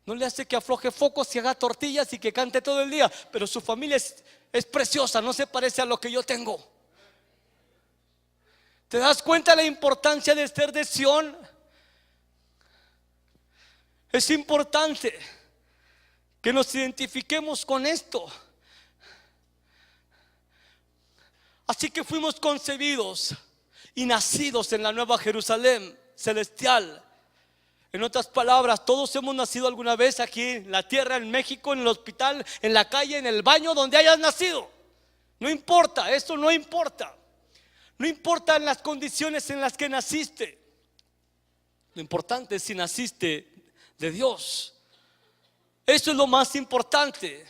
No le hace que afloje focos y haga tortillas y que cante todo el día, pero su familia es preciosa, no se parece a lo que yo tengo. ¿Te das cuenta la importancia de ser de Sión? Es importante que nos identifiquemos con esto. Así que fuimos concebidos y nacidos en la nueva Jerusalén celestial. En otras palabras, todos hemos nacido alguna vez aquí en la tierra, en México, en el hospital, en la calle, en el baño, donde hayas nacido. No importa, eso no importa. No importa las condiciones en las que naciste. Lo importante es si naciste de Dios. Eso es lo más importante.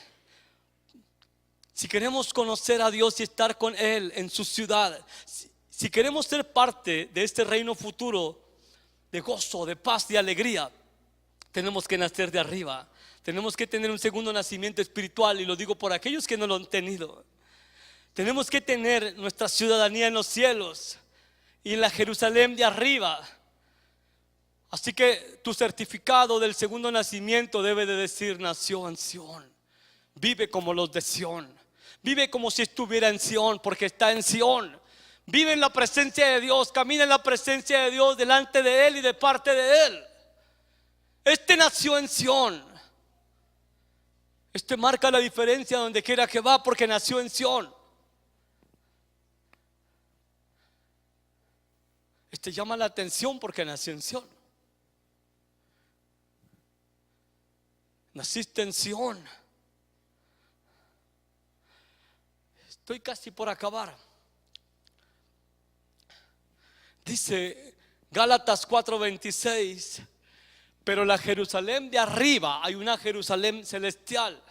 Si queremos conocer a Dios y estar con Él en su ciudad, si queremos ser parte de este reino futuro de gozo, de paz, de alegría, tenemos que nacer de arriba. Tenemos que tener un segundo nacimiento espiritual, y lo digo por aquellos que no lo han tenido. Tenemos que tener nuestra ciudadanía en los cielos y en la Jerusalén de arriba. Así que tu certificado del segundo nacimiento debe de decir: nació en Sión. Vive como los de Sión. Vive como si estuviera en Sión, porque está en Sión. Vive en la presencia de Dios, camina en la presencia de Dios, delante de Él y de parte de Él. Este nació en Sión. Este marca la diferencia donde quiera que va, porque nació en Sión. Este llama la atención porque nació en Sión. Naciste en Sión. Estoy casi por acabar. Dice Gálatas 4:26: pero la Jerusalén de arriba, hay una Jerusalén celestial,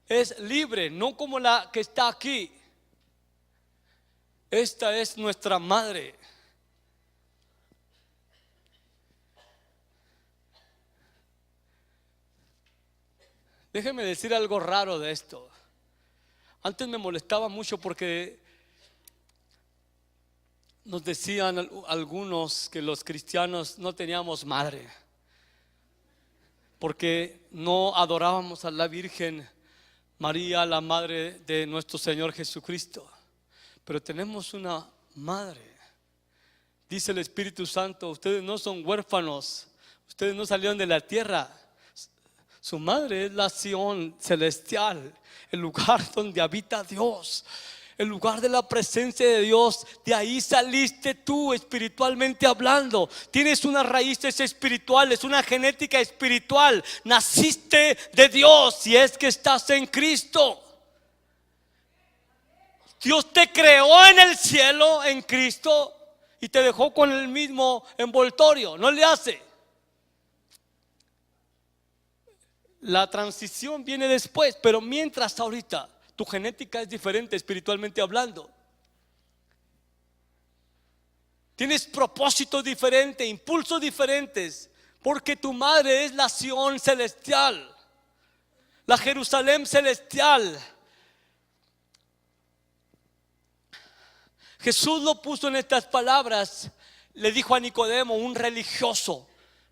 es libre, no como la que está aquí. Esta es nuestra madre. Déjeme decir algo raro de esto. Antes me molestaba mucho porque nos decían algunos que los cristianos no teníamos madre, porque no adorábamos a la Virgen María, la madre de nuestro Señor Jesucristo. Pero tenemos una madre. Dice el Espíritu Santo: ustedes no son huérfanos, ustedes no salieron de la tierra. Su madre es la Sión celestial, el lugar donde habita Dios, el lugar de la presencia de Dios. De ahí saliste tú, espiritualmente hablando. Tienes unas raíces espirituales, una genética espiritual. Naciste de Dios si es que estás en Cristo. Dios te creó en el cielo, en Cristo, y te dejó con el mismo envoltorio. No le hace. La transición viene después, pero mientras, ahorita tu genética es diferente espiritualmente hablando. Tienes propósitos diferentes, impulsos diferentes, porque tu madre es la Sión celestial, la Jerusalén celestial. Jesús lo puso en estas palabras. Le dijo a Nicodemo, un religioso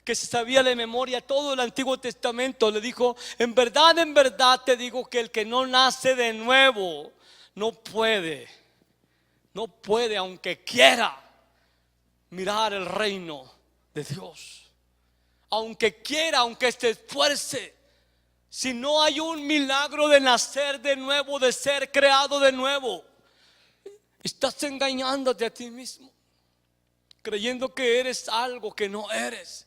que se sabía de memoria todo el Antiguo Testamento, le dijo: en verdad te digo que el que no nace de nuevo no puede aunque quiera mirar el reino de Dios. Aunque quiera, aunque se esfuerce, si no hay un milagro de nacer de nuevo, de ser creado de nuevo, estás engañándote a ti mismo, creyendo que eres algo que no eres.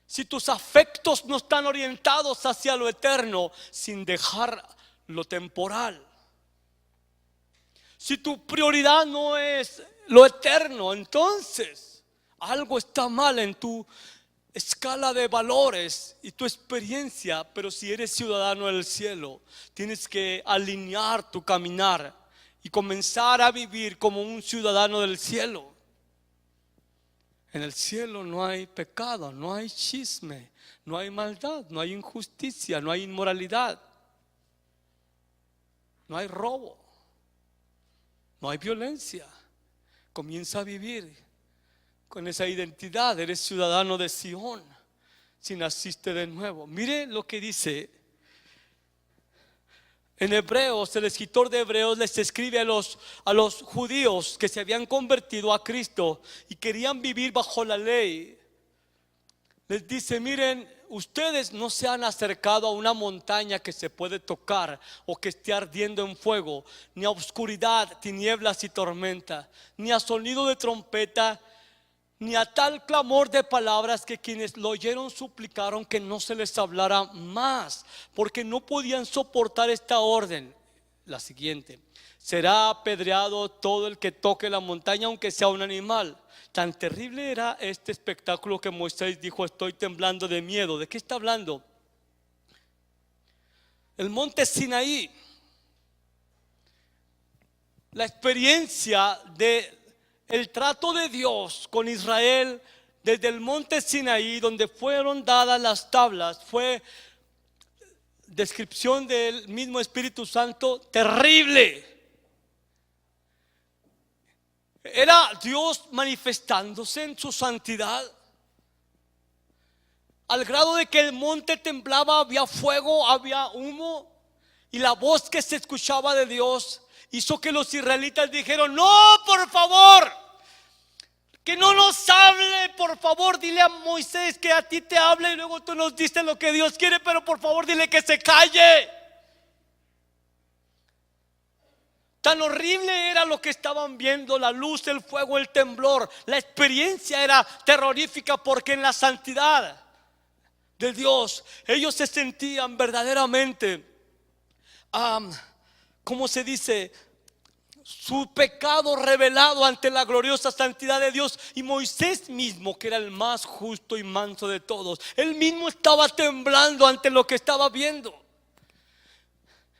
Si tus afectos no están orientados hacia lo eterno, sin dejar lo temporal. Si tu prioridad no es lo eterno, entonces algo está mal en tu escala de valores y tu experiencia. Pero si eres ciudadano del cielo, tienes que alinear tu caminar y comenzar a vivir como un ciudadano del cielo. En el cielo no hay pecado, no hay chisme, no hay maldad, no hay injusticia, no hay inmoralidad, no hay robo, no hay violencia. Comienza a vivir con esa identidad. Eres ciudadano de Sión si naciste de nuevo. Mire lo que dice en Hebreos. El escritor de Hebreos les escribe a los judíos que se habían convertido a Cristo y querían vivir bajo la ley. Les dice: miren, ustedes no se han acercado a una montaña que se puede tocar o que esté ardiendo en fuego, ni a oscuridad, tinieblas y tormenta, ni a sonido de trompeta, ni a tal clamor de palabras que quienes lo oyeron suplicaron que no se les hablara más, porque no podían soportar esta orden. la siguiente: será apedreado todo el que toque la montaña, aunque sea un animal. Tan terrible era este espectáculo que Moisés dijo: estoy temblando de miedo. ¿De qué está hablando? El monte Sinaí, la experiencia de el trato de Dios con Israel desde el monte Sinaí, donde fueron dadas las tablas, fue descripción del mismo Espíritu Santo terrible. Era Dios manifestándose en su santidad, al grado de que el monte temblaba, había fuego, había humo, y la voz que se escuchaba de Dios hizo que los israelitas dijeron: no, por favor, que no nos hable, por favor, dile a Moisés que a ti te hable y luego tú nos dices lo que Dios quiere, pero por favor dile que se calle. Tan horrible era lo que estaban viendo: la luz, el fuego, el temblor. La experiencia era terrorífica, porque en la santidad de Dios ellos se sentían verdaderamente, ¿cómo se dice?, su pecado revelado ante la gloriosa santidad de Dios. Y Moisés mismo, que era el más justo y manso de todos, él mismo estaba temblando ante lo que estaba viendo.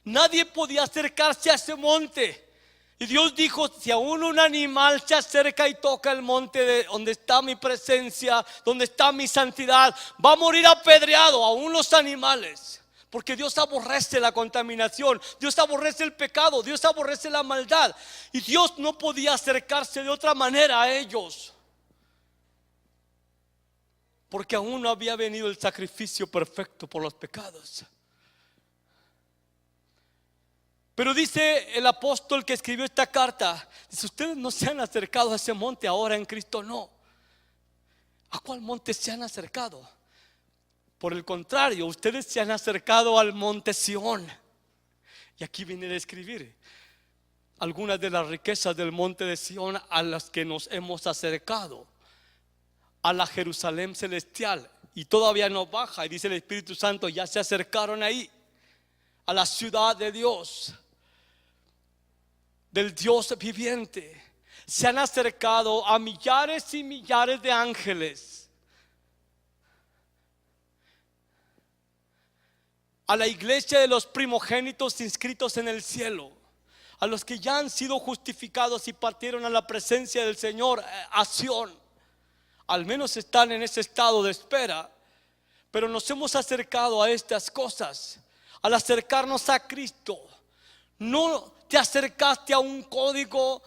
Nadie podía acercarse a ese monte. Y Dios dijo: si aún un animal se acerca y toca el monte de donde está mi presencia, donde está mi santidad, va a morir apedreado, aún los animales. Porque Dios aborrece la contaminación, Dios aborrece el pecado, Dios aborrece la maldad. Y Dios no podía acercarse de otra manera a ellos, porque aún no había venido el sacrificio perfecto por los pecados. Pero dice el apóstol que escribió esta carta, dice: ustedes no se han acercado a ese monte ahora en Cristo, no. ¿A cuál monte se han acercado? Por el contrario, ustedes se han acercado al monte Sión. Y aquí viene a describir algunas de las riquezas del monte de Sión a las que nos hemos acercado: a la Jerusalén celestial. Y todavía no baja, y dice el Espíritu Santo: ya se acercaron ahí, a la ciudad de Dios, del Dios viviente. Se han acercado a millares y millares de ángeles, a la iglesia de los primogénitos inscritos en el cielo, a los que ya han sido justificados y partieron a la presencia del Señor, a Sión. Al menos están en ese estado de espera. Pero nos hemos acercado a estas cosas. Al acercarnos a Cristo, no te acercaste a un código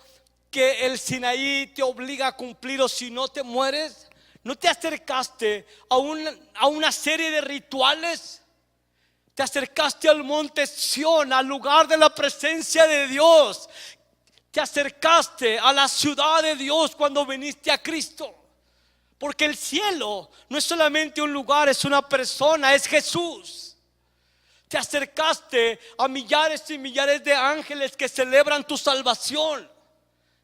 que el Sinaí te obliga a cumplir, o si no te mueres. No te acercaste a una serie de rituales. Te acercaste al monte Sión, al lugar de la presencia de Dios. Te acercaste a la ciudad de Dios cuando viniste a Cristo. Porque el cielo no es solamente un lugar, es una persona, es Jesús. Te acercaste a millares y millares de ángeles que celebran tu salvación.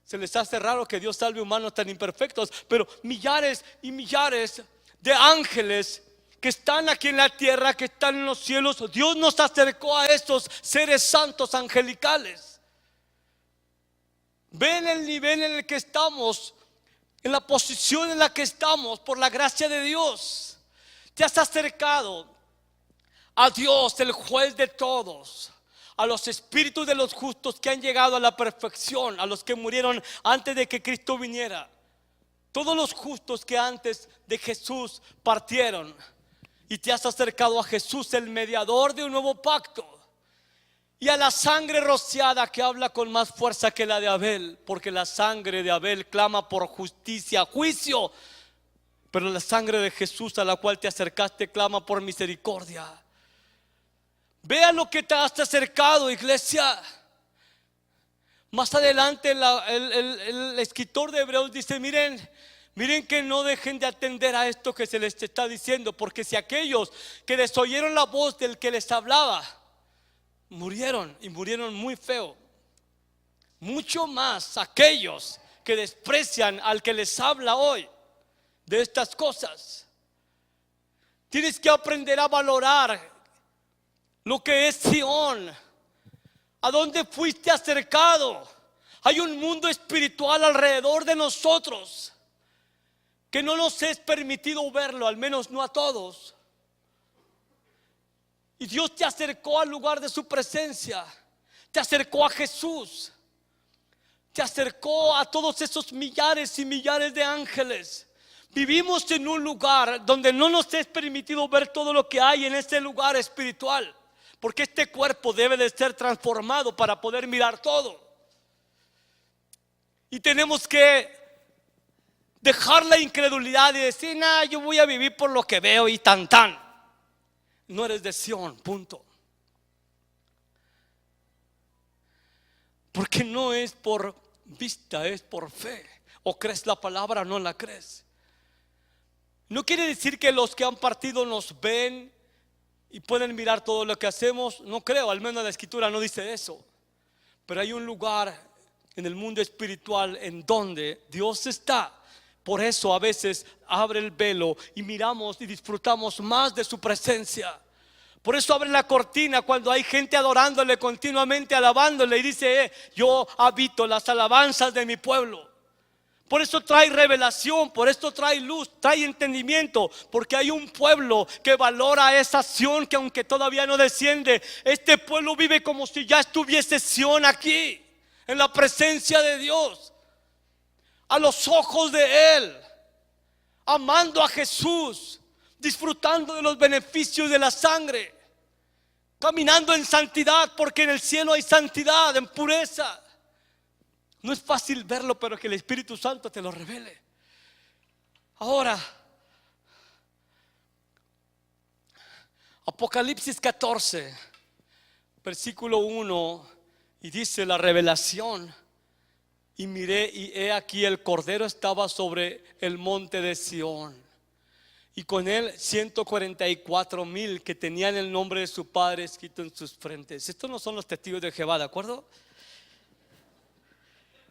Se les hace raro que Dios salve humanos tan imperfectos, pero millares y millares de ángeles que están aquí en la tierra, que están en los cielos. Dios nos acercó a estos seres santos angelicales. Ven el nivel en el que estamos, en la posición en la que estamos, por la gracia de Dios. Te has acercado a Dios, el juez de todos, a los espíritus de los justos que han llegado a la perfección, a los que murieron antes de que Cristo viniera. Todos los justos que antes de Jesús partieron. Y te has acercado a Jesús, el mediador de un nuevo pacto, y a la sangre rociada que habla con más fuerza que la de Abel, porque la sangre de Abel clama por justicia, juicio, pero la sangre de Jesús, a la cual te acercaste, clama por misericordia. Vea lo que te has acercado, iglesia. Más adelante el escritor de Hebreos dice: miren que no dejen de atender a esto que se les está diciendo, porque si aquellos que desoyeron la voz del que les hablaba murieron, y murieron muy feo, mucho más aquellos que desprecian al que les habla hoy de estas cosas. Tienes que aprender a valorar lo que es Sión, ¿A dónde fuiste acercado? Hay un mundo espiritual alrededor de nosotros que no nos es permitido verlo, al menos no a todos. Y Dios te acercó al lugar de su presencia, te acercó a Jesús, te acercó a todos esos millares y millares de ángeles. Vivimos en un lugar donde no nos es permitido ver todo lo que hay en ese lugar espiritual, porque este cuerpo debe de ser transformado para poder mirar todo. Y tenemos que dejar la incredulidad y decir, nah, yo voy a vivir por lo que veo y tan. No eres de Sión, punto. Porque no es por vista, es por fe. O crees la palabra o no la crees. No quiere decir que los que han partido nos ven y pueden mirar todo lo que hacemos. No creo, al menos la escritura no dice eso. Pero hay un lugar en el mundo espiritual en donde Dios está. Por eso a veces abre el velo y miramos y disfrutamos más de su presencia. Por eso abre la cortina cuando hay gente adorándole continuamente, alabándole, y dice, yo habito las alabanzas de mi pueblo. Por eso trae revelación, por eso trae luz, trae entendimiento, porque hay un pueblo que valora esa Sión, que aunque todavía no desciende, este pueblo vive como si ya estuviese Sión aquí, en la presencia de Dios, a los ojos de Él, amando a Jesús, disfrutando de los beneficios de la sangre, caminando en santidad, porque en el cielo hay santidad, en pureza. No es fácil verlo, pero que el Espíritu Santo te lo revele. Ahora, Apocalipsis 14, versículo 1, y dice la revelación: y miré, y he aquí el Cordero estaba sobre el monte de Sión, y con él 144,000 que tenían el nombre de su Padre escrito en sus frentes. Estos no son los testigos de Jehová, ¿de acuerdo?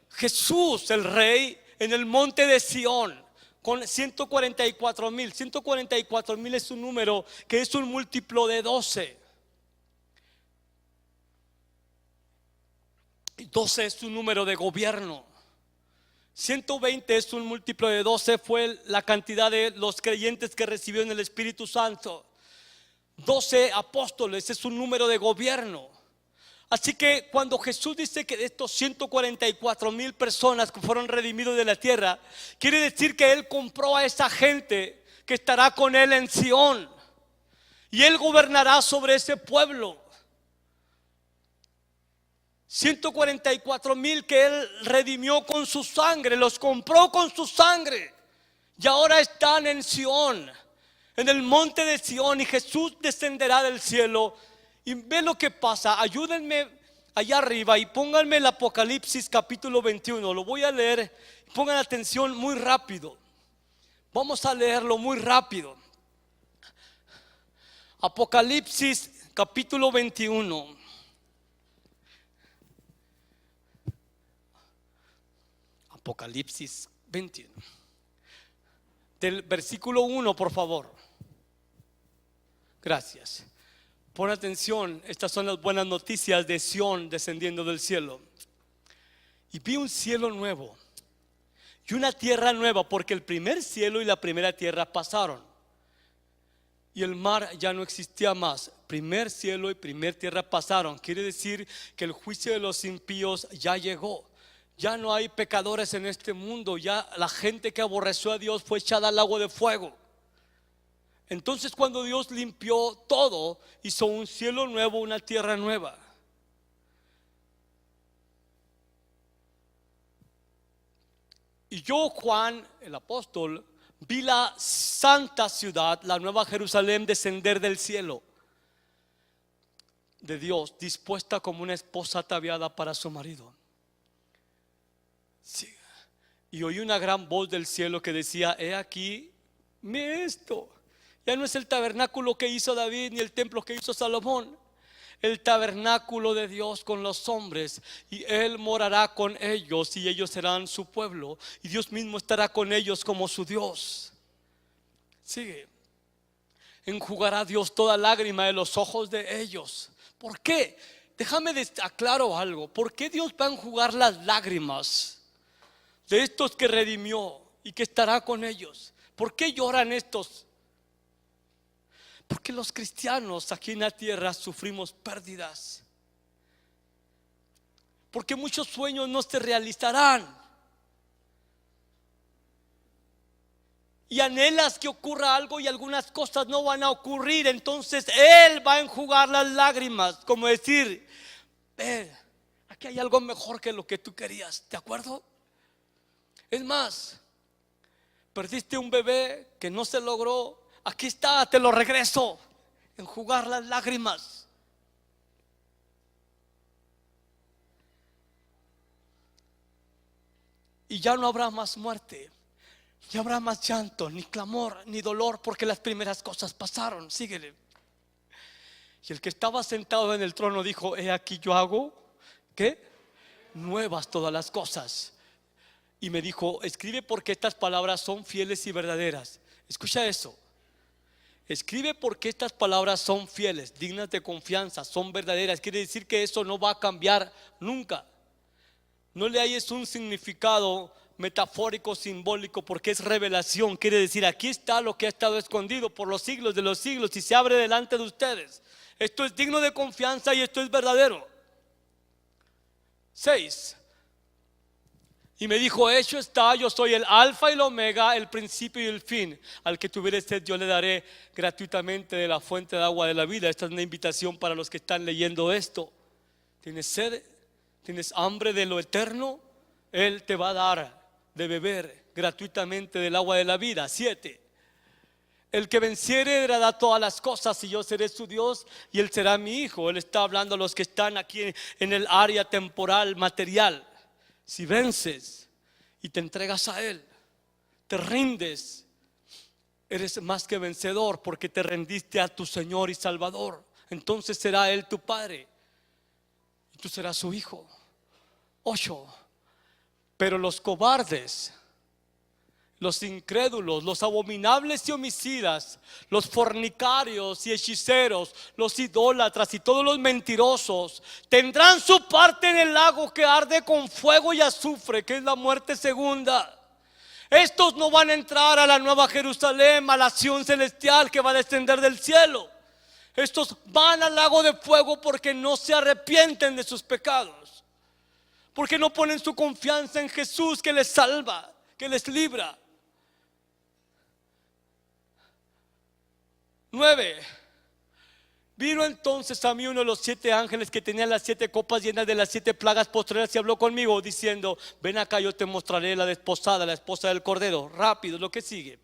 Jesús, el Rey, en el monte de Sión, con 144,000. 144,000 es un número que es un múltiplo de 12. Y 12 es un número de gobierno. 120 es un múltiplo de 12, fue la cantidad de los creyentes que recibieron el Espíritu Santo. 12 apóstoles es un número de gobierno. Así que cuando Jesús dice que de estos 144,000 personas que fueron redimidos de la tierra, quiere decir que Él compró a esa gente que estará con Él en Sión, y Él gobernará sobre ese pueblo. 144,000 que Él redimió con su sangre, los compró con su sangre, y ahora están en Sión, en el monte de Sión, y Jesús descenderá del cielo. Y ve lo que pasa. Ayúdenme allá arriba y pónganme el Apocalipsis capítulo 21. Lo voy a leer. Pongan atención muy rápido. Vamos a leerlo muy rápido. Apocalipsis capítulo 21. Apocalipsis 21. Del versículo 1, por favor. Gracias. Pon atención, estas son las buenas noticias de Sión descendiendo del cielo. Y vi un cielo nuevo y una tierra nueva, porque el primer cielo y la primera tierra pasaron, y el mar ya no existía más. Primer cielo y primer tierra pasaron. Quiere decir que el juicio de los impíos ya llegó. Ya no hay pecadores en este mundo. Ya la gente que aborreció a Dios fue echada al lago de fuego. Entonces, cuando Dios limpió todo, hizo un cielo nuevo, una tierra nueva. Y yo, Juan, el apóstol, vi la santa ciudad, la nueva Jerusalén, descender del cielo de Dios, dispuesta como una esposa ataviada para su marido. Sí. Y oí una gran voz del cielo que decía: he aquí, ve esto. Ya no es el tabernáculo que hizo David ni el templo que hizo Salomón. El tabernáculo de Dios con los hombres, y Él morará con ellos, y ellos serán su pueblo, y Dios mismo estará con ellos como su Dios. Sigue. Enjugará Dios toda lágrima de los ojos de ellos. ¿Por qué? déjame aclaro algo. ¿Por qué Dios va a enjugar las lágrimas de estos que redimió y que estará con ellos? ¿Por qué lloran estos? Porque los cristianos aquí en la tierra sufrimos pérdidas. Porque muchos sueños no se realizarán. Y anhelas que ocurra algo y algunas cosas no van a ocurrir. Entonces Él va a enjugar las lágrimas. Como decir, aquí hay algo mejor que lo que tú querías. ¿De acuerdo? Es más, perdiste un bebé que no se logró. Aquí está, te lo regreso. Enjugar las lágrimas. Y ya no habrá más muerte. Ya habrá más llanto, ni clamor, ni dolor, porque las primeras cosas pasaron. Síguele. Y el que estaba sentado en el trono dijo: he aquí yo hago, ¿qué? Nuevas todas las cosas. Y me dijo: escribe, porque estas palabras son fieles y verdaderas. Escucha eso. Escribe, porque estas palabras son fieles, dignas de confianza, son verdaderas. Quiere decir que eso no va a cambiar nunca. No le hayes un significado metafórico, simbólico, porque es revelación. Quiere decir, aquí está lo que ha estado escondido por los siglos de los siglos y se abre delante de ustedes. Esto es digno de confianza y esto es verdadero. 6. Y me dijo: hecho está, yo soy el alfa y el omega, el principio y el fin. Al que tuviere sed yo le daré gratuitamente de la fuente de agua de la vida. Esta es una invitación para los que están leyendo esto. ¿Tienes sed? ¿Tienes hambre de lo eterno? Él te va a dar de beber gratuitamente del agua de la vida. 7. El que venciere heredará todas las cosas, y yo seré su Dios y él será mi hijo. Él está hablando a los que están aquí en el área temporal, material. Si vences y te entregas a Él, te rindes, eres más que vencedor, porque te rendiste a tu Señor y Salvador. Entonces será Él tu Padre y tú serás su hijo. 8. Pero los cobardes, los incrédulos, los abominables y homicidas, los fornicarios y hechiceros, los idólatras y todos los mentirosos tendrán su parte en el lago que arde con fuego y azufre, que es la muerte segunda. Estos no van a entrar a la nueva Jerusalén, a la Sión celestial que va a descender del cielo. Estos van al lago de fuego porque no se arrepienten de sus pecados, porque no ponen su confianza en Jesús, que les salva, que les libra. 9. Vino entonces a mí uno de los 7 ángeles que tenía las 7 copas llenas de las 7 plagas postreras y habló conmigo diciendo: ven acá, yo te mostraré la desposada, la esposa del Cordero. Rápido, lo que sigue.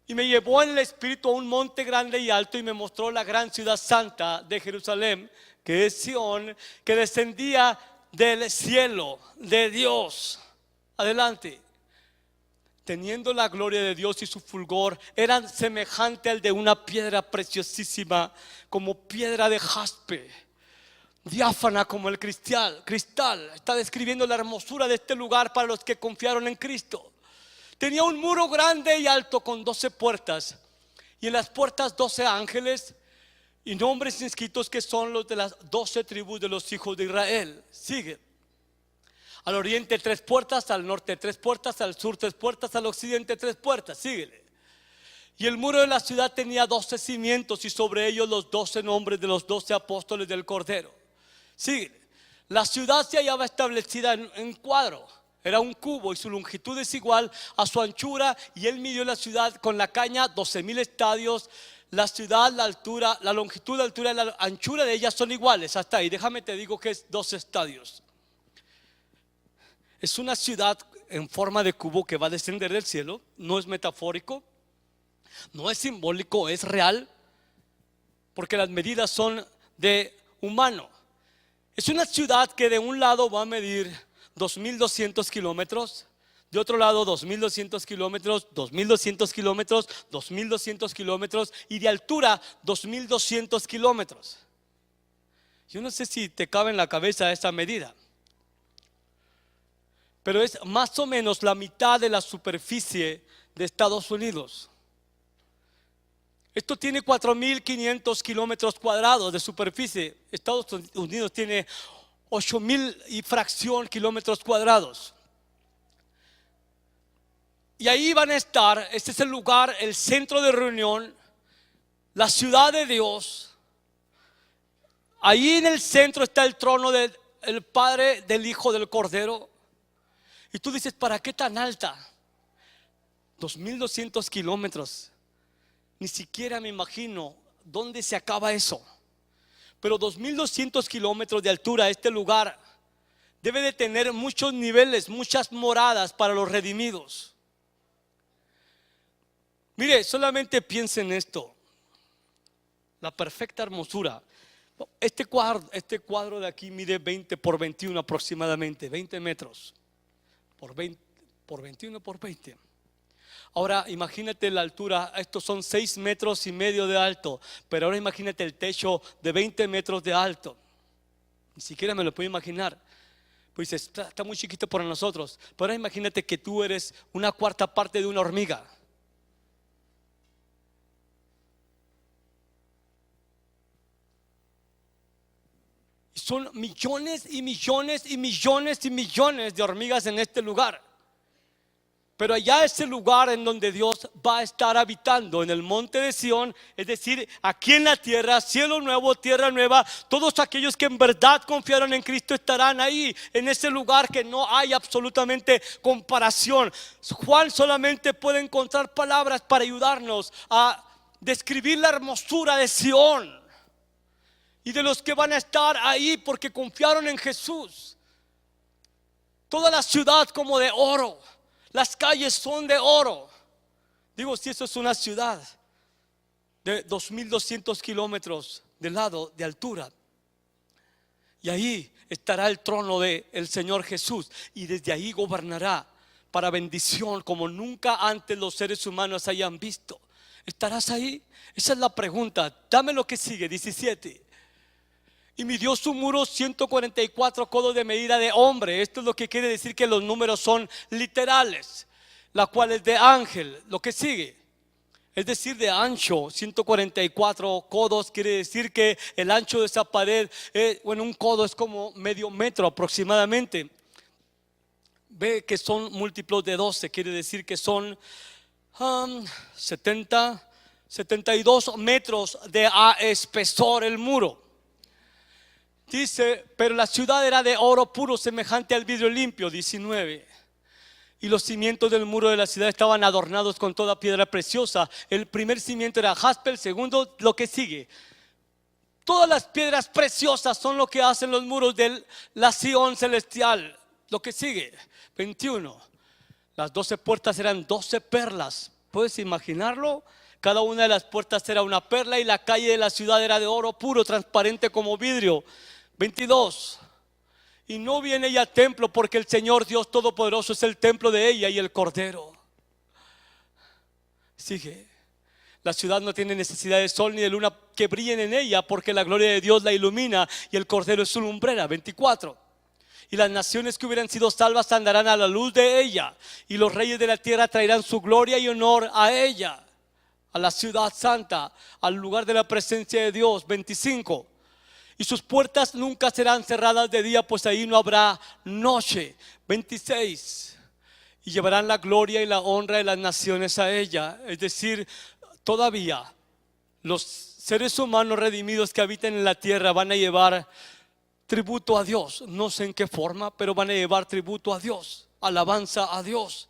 Y me llevó en el espíritu a un monte grande y alto, y me mostró la gran ciudad santa de Jerusalén, que es Sión, que descendía del cielo de Dios. Adelante. Teniendo la gloria de Dios, y su fulgor era semejante al de una piedra preciosísima, como piedra de jaspe, diáfana como el cristal. Está describiendo la hermosura de este lugar para los que confiaron en Cristo. Tenía un muro grande y alto con 12 puertas, y en las puertas 12 ángeles y nombres inscritos, que son los de las 12 tribus de los hijos de Israel. Sigue. Al oriente 3 puertas, al norte 3 puertas, al sur 3 puertas, al occidente 3 puertas. Síguele. Y el muro de la ciudad tenía 12 cimientos, y sobre ellos los 12 nombres de los 12 apóstoles del Cordero. Síguele. La ciudad se hallaba establecida en cuadro. Era un cubo, y su longitud es igual a su anchura. Y él midió la ciudad con la caña 12,000 estadios. La ciudad, la altura, la longitud, la altura y la anchura de ellas son iguales. Hasta ahí. Déjame te digo que es 12 estadios. Es una ciudad en forma de cubo que va a descender del cielo. No es metafórico, no es simbólico, es real, porque las medidas son de humano. Es una ciudad que de un lado va a medir 2,200 kilómetros, de otro lado 2,200 kilómetros, 2,200 kilómetros, 2,200 kilómetros, y de altura 2,200 kilómetros. Yo no sé si te cabe en la cabeza esa medida, pero es más o menos la mitad de la superficie de Estados Unidos. Esto tiene 4.500 kilómetros cuadrados de superficie. Estados Unidos tiene 8.000 y fracción kilómetros cuadrados. Y ahí van a estar, este es el lugar, el centro de reunión, la ciudad de Dios. Ahí en el centro está el trono del Padre, del Hijo, del Cordero. Y tú dices, ¿para qué tan alta? 2.200 kilómetros. Ni siquiera me imagino dónde se acaba eso. Pero 2.200 kilómetros de altura, este lugar debe de tener muchos niveles, muchas moradas para los redimidos. Mire, solamente piense en esto. La perfecta hermosura. Este cuadro de aquí mide 20 por 21 aproximadamente, 20 metros por 21 por 20. Ahora imagínate la altura, estos son 6 metros y medio de alto, pero ahora imagínate el techo de 20 metros de alto. Ni siquiera me lo puedo imaginar. Pues está muy chiquito para nosotros, pero ahora imagínate que tú eres una cuarta parte de una hormiga. Son millones y millones y millones y millones de hormigas en este lugar. Pero allá es el lugar en donde Dios va a estar habitando, en el monte de Sión, es decir, aquí en la tierra, cielo nuevo, tierra nueva. Todos aquellos que en verdad confiaron en Cristo estarán ahí, en ese lugar que no hay absolutamente comparación. Juan solamente puede encontrar palabras para ayudarnos a describir la hermosura de Sión y de los que van a estar ahí porque confiaron en Jesús. Toda la ciudad como de oro. Las calles son de oro. Digo, si eso es una ciudad de 2.200 kilómetros de lado, de altura. Y ahí estará el trono del Señor Jesús. Y desde ahí gobernará para bendición como nunca antes los seres humanos hayan visto. ¿Estarás ahí? Esa es la pregunta. Dame lo que sigue, 17. Y midió su muro 144 codos de medida de hombre. Esto es lo que quiere decir que los números son literales, la cual es de ángel. Lo que sigue, es decir, de ancho, 144 codos. Quiere decir que el ancho de esa pared, un codo es como medio metro aproximadamente. Ve que son múltiplos de 12, quiere decir que son 72 metros de espesor el muro. Dice, pero la ciudad era de oro puro, semejante al vidrio limpio. 19. Y los cimientos del muro de la ciudad estaban adornados con toda piedra preciosa. El primer cimiento era jaspe, el segundo, lo que sigue. Todas las piedras preciosas son lo que hacen los muros de la Sión celestial. Lo que sigue, 21. Las 12 puertas eran 12 perlas. ¿Puedes imaginarlo? Cada una de las puertas era una perla y la calle de la ciudad era de oro puro, transparente como vidrio. 22. Y no viene ella a templo, porque el Señor Dios Todopoderoso es el templo de ella y el Cordero. Sigue. La ciudad no tiene necesidad de sol ni de luna que brillen en ella, porque la gloria de Dios la ilumina y el Cordero es su lumbrera. 24. Y las naciones que hubieran sido salvas andarán a la luz de ella, y los reyes de la tierra traerán su gloria y honor a ella, a la ciudad santa, al lugar de la presencia de Dios. 25. Y sus puertas nunca serán cerradas de día, pues ahí no habrá noche. 26. Y llevarán la gloria y la honra de las naciones a ella. Es decir, todavía los seres humanos redimidos que habitan en la tierra van a llevar tributo a Dios. No sé en qué forma, pero van a llevar tributo a Dios, alabanza a Dios.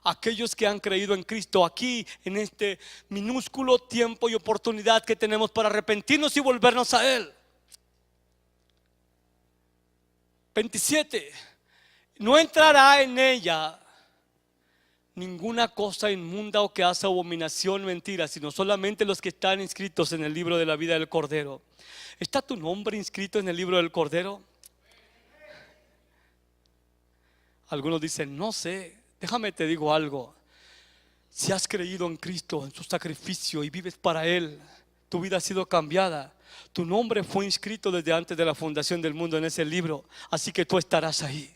Aquellos que han creído en Cristo aquí, en este minúsculo tiempo y oportunidad que tenemos para arrepentirnos y volvernos a Él. 27. No entrará en ella ninguna cosa inmunda o que hace abominación, mentira, sino solamente los que están inscritos en el libro de la vida del Cordero. ¿Está tu nombre inscrito en el libro del Cordero? Algunos dicen, no sé. Déjame te digo algo. Si has creído en Cristo, en su sacrificio, y vives para Él, tu vida ha sido cambiada. Tu nombre fue inscrito desde antes de la fundación del mundo en ese libro. Así que tú estarás ahí.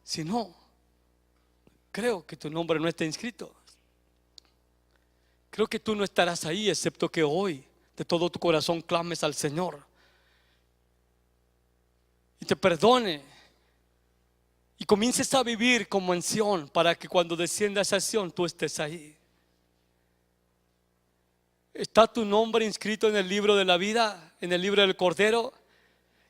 Si no, creo que tu nombre no está inscrito. Creo que tú no estarás ahí, excepto que hoy de todo tu corazón clames al Señor y te perdone y comiences a vivir como en Sión, para que cuando desciendas a Sión tú estés ahí. ¿Está tu nombre inscrito en el libro de la vida, en el libro del Cordero?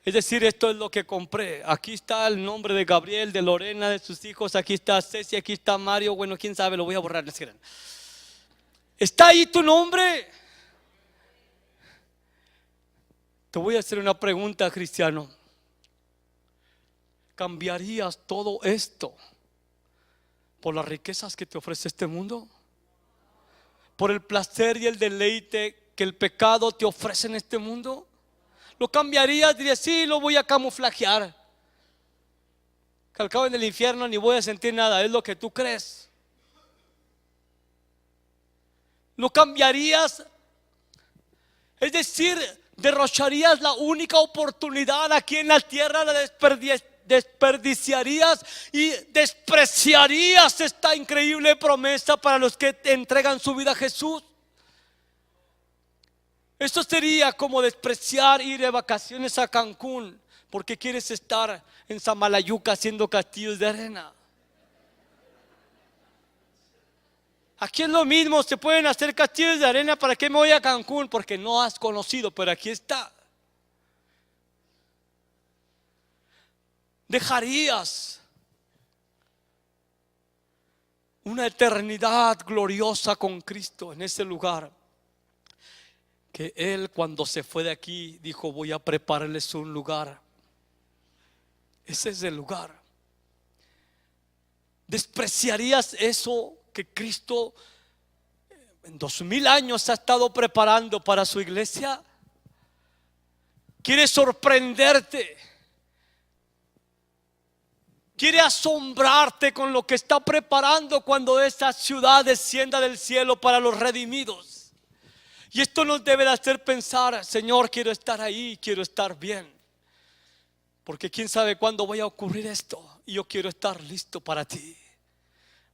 Es decir, esto es lo que compré. Aquí está el nombre de Gabriel, de Lorena, de sus hijos. Aquí está Ceci, aquí está Mario. Bueno, quién sabe, lo voy a borrar. ¿Está ahí tu nombre? Te voy a hacer una pregunta, cristiano. ¿Cambiarías todo esto por las riquezas que te ofrece este mundo? ¿Por el placer y el deleite que el pecado te ofrece en este mundo? ¿Lo cambiarías? Dirías, sí, lo voy a camuflajear, que al cabo en el infierno ni voy a sentir nada. Es lo que tú crees. ¿Lo cambiarías? Es decir, derrocharías la única oportunidad aquí en la tierra, la desperdiciarías y despreciarías esta increíble promesa para los que te entregan su vida a Jesús. Esto sería como despreciar ir de vacaciones a Cancún porque quieres estar en Samalayuca haciendo castillos de arena. Aquí es lo mismo, se pueden hacer castillos de arena. ¿Para qué me voy a Cancún? Porque no has conocido, pero aquí está. Dejarías una eternidad gloriosa con Cristo en ese lugar, que Él, cuando se fue de aquí, dijo: voy a prepararles un lugar. Ese es el lugar. ¿Despreciarías eso que Cristo en 2000 años ha estado preparando para su iglesia? Quiere sorprenderte, quiere asombrarte con lo que está preparando cuando esa ciudad descienda del cielo para los redimidos. Y esto nos debe de hacer pensar: Señor, quiero estar ahí, quiero estar bien, porque quién sabe cuándo vaya a ocurrir esto, y yo quiero estar listo para ti.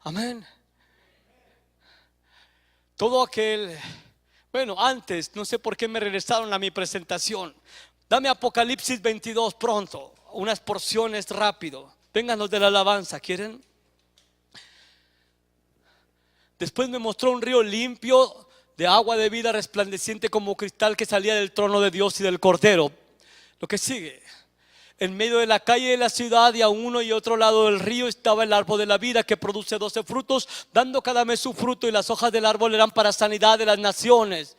Amén. Todo aquel, bueno, antes, no sé por qué me regresaron a mi presentación. Dame Apocalipsis 22 pronto, unas porciones rápido. Vénganos de la alabanza, ¿quieren? Después me mostró un río limpio de agua de vida, resplandeciente como cristal, que salía del trono de Dios y del Cordero. Lo que sigue: en medio de la calle de la ciudad y a uno y otro lado del río estaba el árbol de la vida, que produce 12 frutos, dando cada mes su fruto, y las hojas del árbol eran para sanidad de las naciones.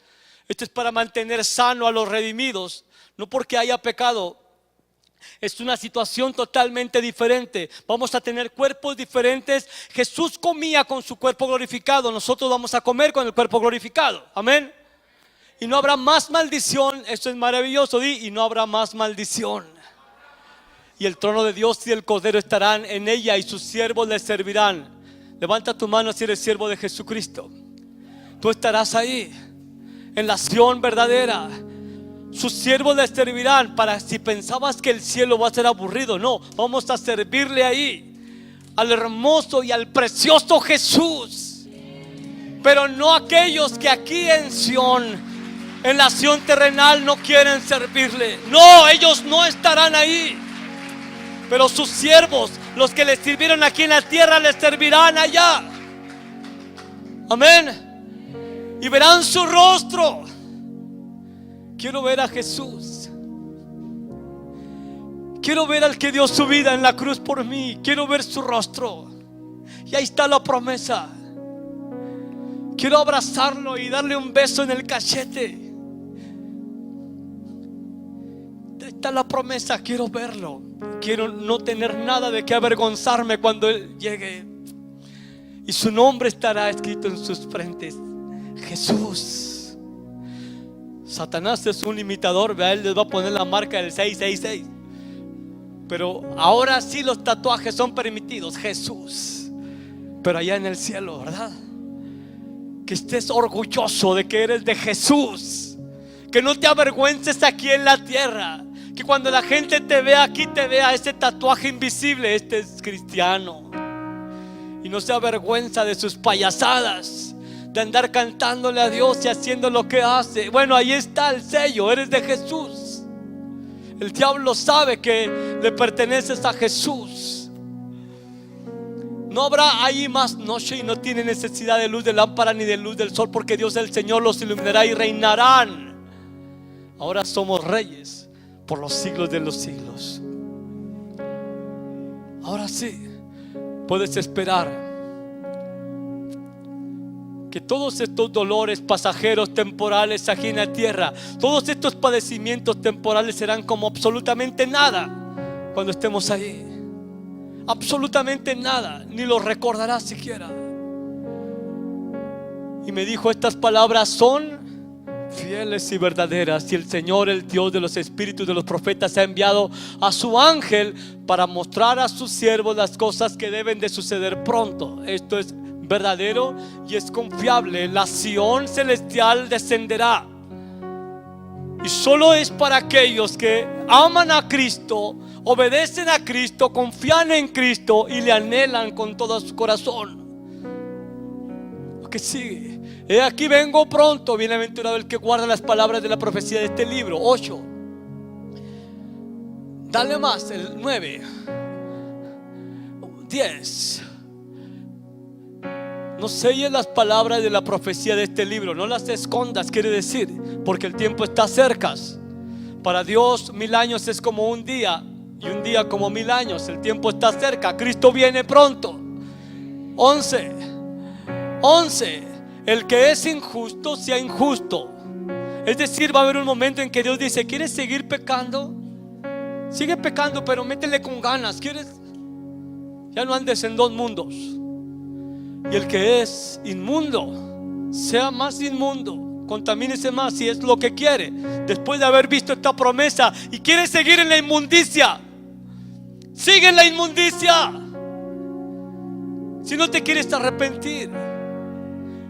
Esto es para mantener sano a los redimidos, no porque haya pecado. Es una situación totalmente diferente. Vamos a tener cuerpos diferentes. Jesús comía con su cuerpo glorificado, nosotros vamos a comer con el cuerpo glorificado. Amén. Y no habrá más maldición. Esto es maravilloso. Y no habrá más maldición. Y el trono de Dios y el Cordero estarán en ella, y sus siervos le servirán. Levanta tu mano si eres siervo de Jesucristo. Tú estarás ahí, en la Sión verdadera. Sus siervos le servirán. Para si pensabas que el cielo va a ser aburrido, no, vamos a servirle ahí al hermoso y al precioso Jesús. Pero no aquellos que aquí en Sión, en la Sión terrenal, no quieren servirle. No, ellos no estarán ahí. Pero sus siervos, los que les sirvieron aquí en la tierra, les servirán allá. Amén. Y verán su rostro. Quiero ver a Jesús. Quiero ver al que dio su vida en la cruz por mí. Quiero ver su rostro. Y ahí está la promesa. Quiero abrazarlo y darle un beso en el cachete. Ahí está la promesa. Quiero verlo. Quiero no tener nada de qué avergonzarme cuando Él llegue. Y su nombre estará escrito en sus frentes: Jesús. Satanás es un imitador, ¿verdad? Él les va a poner la marca del 666. Pero ahora sí los tatuajes son permitidos. Jesús. Pero allá en el cielo, ¿verdad? Que estés orgulloso de que eres de Jesús. Que no te avergüences aquí en la tierra. Que cuando la gente te vea aquí, te vea ese tatuaje invisible: este es cristiano. Y no se avergüenza de sus payasadas, de andar cantándole a Dios y haciendo lo que hace. Bueno, ahí está el sello, eres de Jesús. El diablo sabe que le perteneces a Jesús. No habrá ahí más noche y no tiene necesidad de luz de lámpara ni de luz del sol, porque Dios el Señor los iluminará y reinarán. Ahora somos reyes por los siglos de los siglos. Ahora sí, puedes esperar que todos estos dolores pasajeros, temporales aquí en la tierra, todos estos padecimientos temporales serán como absolutamente nada cuando estemos ahí. Absolutamente nada, ni los recordarás siquiera. Y me dijo: estas palabras son fieles y verdaderas, y el Señor, el Dios de los espíritus de los profetas, ha enviado a su ángel para mostrar a sus siervos las cosas que deben de suceder pronto. Esto es verdadero y es confiable. La Sión celestial descenderá, y solo es para aquellos que aman a Cristo, obedecen a Cristo, confían en Cristo y le anhelan con todo su corazón. Lo que sigue: he aquí vengo pronto, bienaventurado el que guarda las palabras de la profecía de este libro. 8. Dale más, el 9, 10. No selles las palabras de la profecía de este libro, no las escondas, quiere decir, porque el tiempo está cerca. Para Dios 1000 años es como un día, y un día como 1000 años. El tiempo está cerca, Cristo viene pronto. 11. El que es injusto sea injusto. Es decir, va a haber un momento en que Dios dice: ¿quieres seguir pecando? Sigue pecando, pero métele con ganas. ¿Quieres? Ya no andes en dos mundos. Y el que es inmundo sea más inmundo, contamínese más si es lo que quiere, después de haber visto esta promesa y quiere seguir en la inmundicia. Sigue en la inmundicia si no te quieres arrepentir.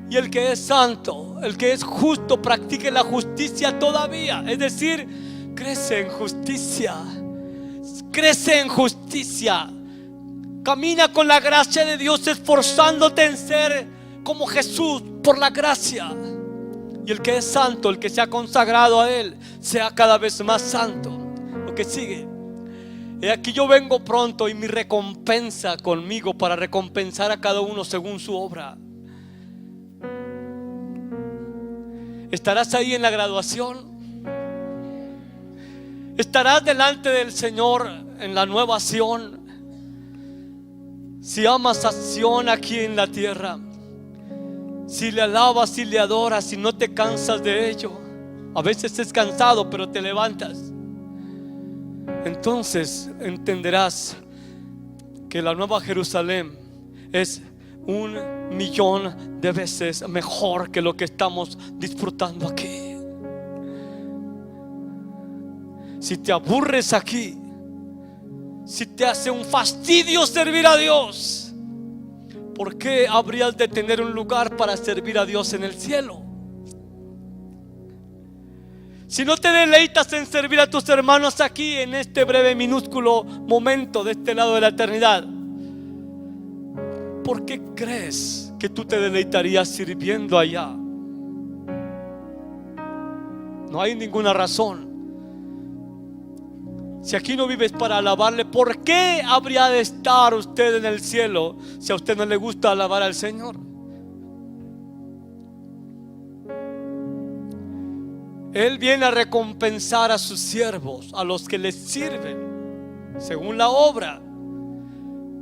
Y el que es santo, el que es justo, practique la justicia todavía. Es decir, crece en justicia. Crece en justicia. Camina con la gracia de Dios, esforzándote en ser como Jesús por la gracia. Y el que es santo, el que se ha consagrado a Él, sea cada vez más santo. Lo que sigue: he aquí yo vengo pronto, y mi recompensa conmigo para recompensar a cada uno según su obra. ¿Estarás ahí en la graduación? ¿Estarás delante del Señor en la nueva Sión? Si amas a Sión aquí en la tierra, si le alabas, si le adoras, si no te cansas de ello, a veces es cansado pero te levantas, entonces entenderás que la nueva Jerusalén es 1.000.000 de veces mejor que lo que estamos disfrutando aquí. Si te aburres aquí, si te hace un fastidio servir a Dios, ¿por qué habrías de tener un lugar para servir a Dios en el cielo? Si no te deleitas en servir a tus hermanos aquí en este breve minúsculo momento de este lado de la eternidad, ¿por qué crees que tú te deleitarías sirviendo allá? No hay ninguna razón. Si aquí no vives para alabarle, ¿por qué habría de estar usted en el cielo si a usted no le gusta alabar al Señor? Él viene a recompensar a sus siervos, a los que les sirven según la obra,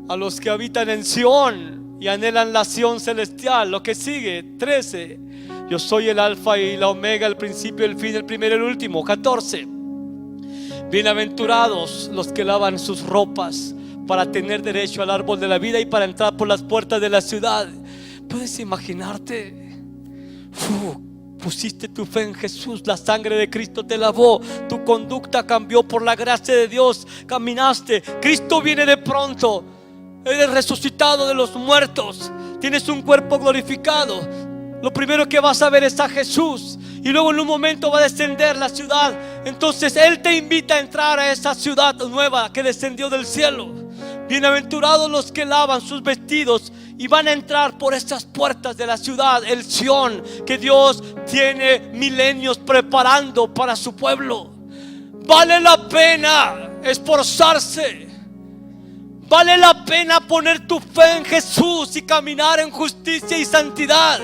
a los que habitan en Sión y anhelan la Sión celestial. Lo que sigue: 13. Yo soy el alfa y la omega, el principio y el fin, el primero y el último. 14. Bienaventurados los que lavan sus ropas para tener derecho al árbol de la vida y para entrar por las puertas de la ciudad. ¿Puedes imaginarte? Pusiste tu fe en Jesús, la sangre de Cristo te lavó, tu conducta cambió por la gracia de Dios, caminaste. Cristo viene de pronto, eres resucitado de los muertos, tienes un cuerpo glorificado. Lo primero que vas a ver es a Jesús, y luego en un momento va a descender la ciudad. Entonces Él te invita a entrar a esa ciudad nueva que descendió del cielo. Bienaventurados los que lavan sus vestidos y van a entrar por estas puertas de la ciudad, el Sión, que Dios tiene milenios preparando para su pueblo. Vale la pena esforzarse. Vale la pena poner tu fe en Jesús y caminar en justicia y santidad.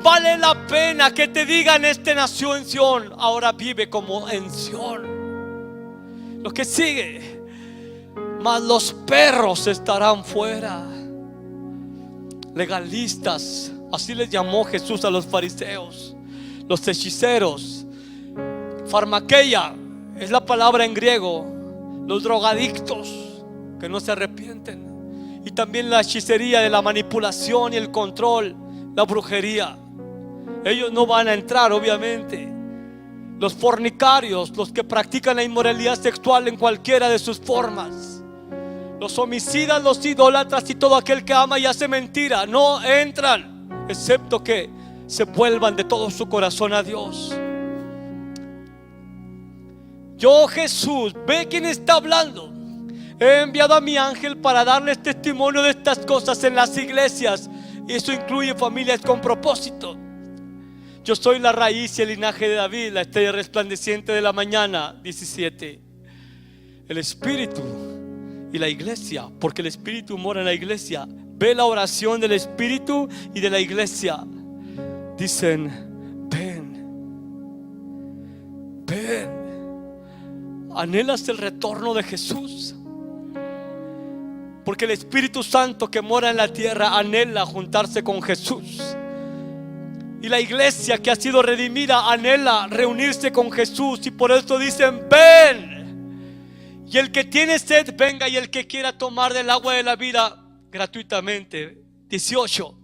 Vale la pena que te digan: este nació en Sión, ahora vive como en Sión. Lo que sigue: mas los perros estarán fuera. Legalistas, así les llamó Jesús a los fariseos, los hechiceros. Farmakeia es la palabra en griego. Los drogadictos que no se arrepienten. Y también la hechicería de la manipulación y el control, la brujería. Ellos no van a entrar, obviamente. Los fornicarios, los que practican la inmoralidad sexual en cualquiera de sus formas. Los homicidas, los idólatras y todo aquel que ama y hace mentira, no entran, excepto que se vuelvan de todo su corazón a Dios. Yo, Jesús, ve quién está hablando. He enviado a mi ángel para darles testimonio de estas cosas en las iglesias. Y eso incluye familias con propósito. Yo soy la raíz y el linaje de David, la estrella resplandeciente de la mañana. 17. El Espíritu y la iglesia, porque el Espíritu mora en la iglesia. Ve la oración del Espíritu y de la iglesia. Dicen: ven, ven. ¿Anhelas el retorno de Jesús? Porque el Espíritu Santo que mora en la tierra anhela juntarse con Jesús. Y la iglesia que ha sido redimida anhela reunirse con Jesús. Y por eso dicen: ven. Y el que tiene sed, venga. Y el que quiera tomar del agua de la vida, gratuitamente. 18.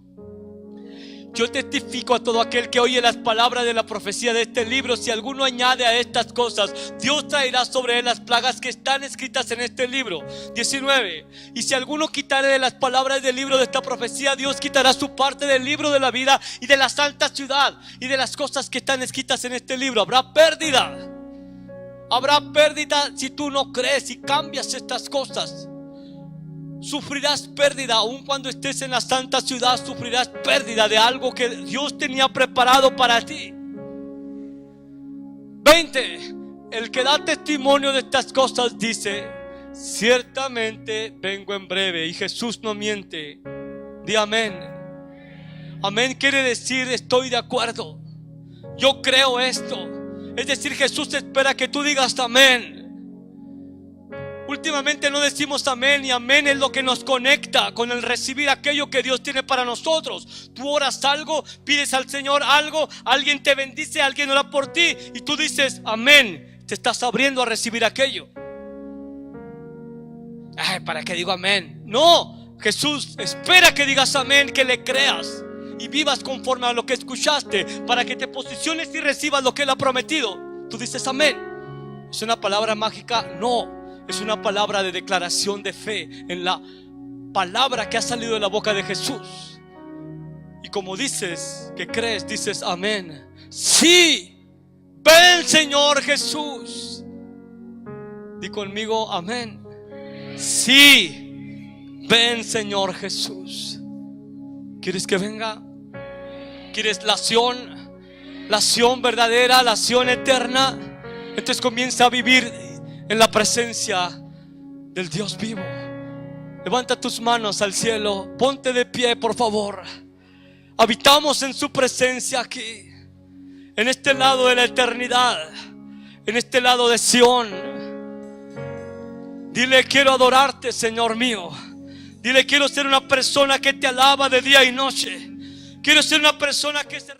Yo testifico a todo aquel que oye las palabras de la profecía de este libro: si alguno añade a estas cosas, Dios traerá sobre él las plagas que están escritas en este libro. 19. Y si alguno quitare de las palabras del libro de esta profecía, Dios quitará su parte del libro de la vida y de la santa ciudad y de las cosas que están escritas en este libro. Habrá pérdida. Habrá pérdida si tú no crees y cambias estas cosas. Sufrirás pérdida, aun cuando estés en la santa ciudad. Sufrirás pérdida de algo que Dios tenía preparado para ti. 20. El que da testimonio de estas cosas dice: ciertamente vengo en breve. Y Jesús no miente. Di amén. Amén quiere decir: estoy de acuerdo, yo creo esto. Es decir, Jesús espera que tú digas amén. Últimamente no decimos amén, y amén es lo que nos conecta con el recibir aquello que Dios tiene para nosotros. Tú oras algo, pides al Señor algo, alguien te bendice, alguien ora por ti y tú dices amén. Te estás abriendo a recibir aquello. Ay, ¿para qué digo amén? No, Jesús espera que digas amén, que le creas y vivas conforme a lo que escuchaste, para que te posiciones y recibas lo que Él ha prometido. Tú dices amén. ¿Es una palabra mágica? No. Es una palabra de declaración de fe en la palabra que ha salido de la boca de Jesús. Y como dices que crees, dices amén. Sí, ven Señor Jesús. Di conmigo amén. Sí, ven Señor Jesús. ¿Quieres que venga? ¿Quieres la acción verdadera, la acción eterna? Entonces comienza a vivir en la presencia del Dios vivo. Levanta tus manos al cielo. Ponte de pie, por favor. Habitamos en su presencia aquí, en este lado de la eternidad, en este lado de Sión. Dile: quiero adorarte, Señor mío. Dile: quiero ser una persona que te alaba de día y noche. Quiero ser una persona que se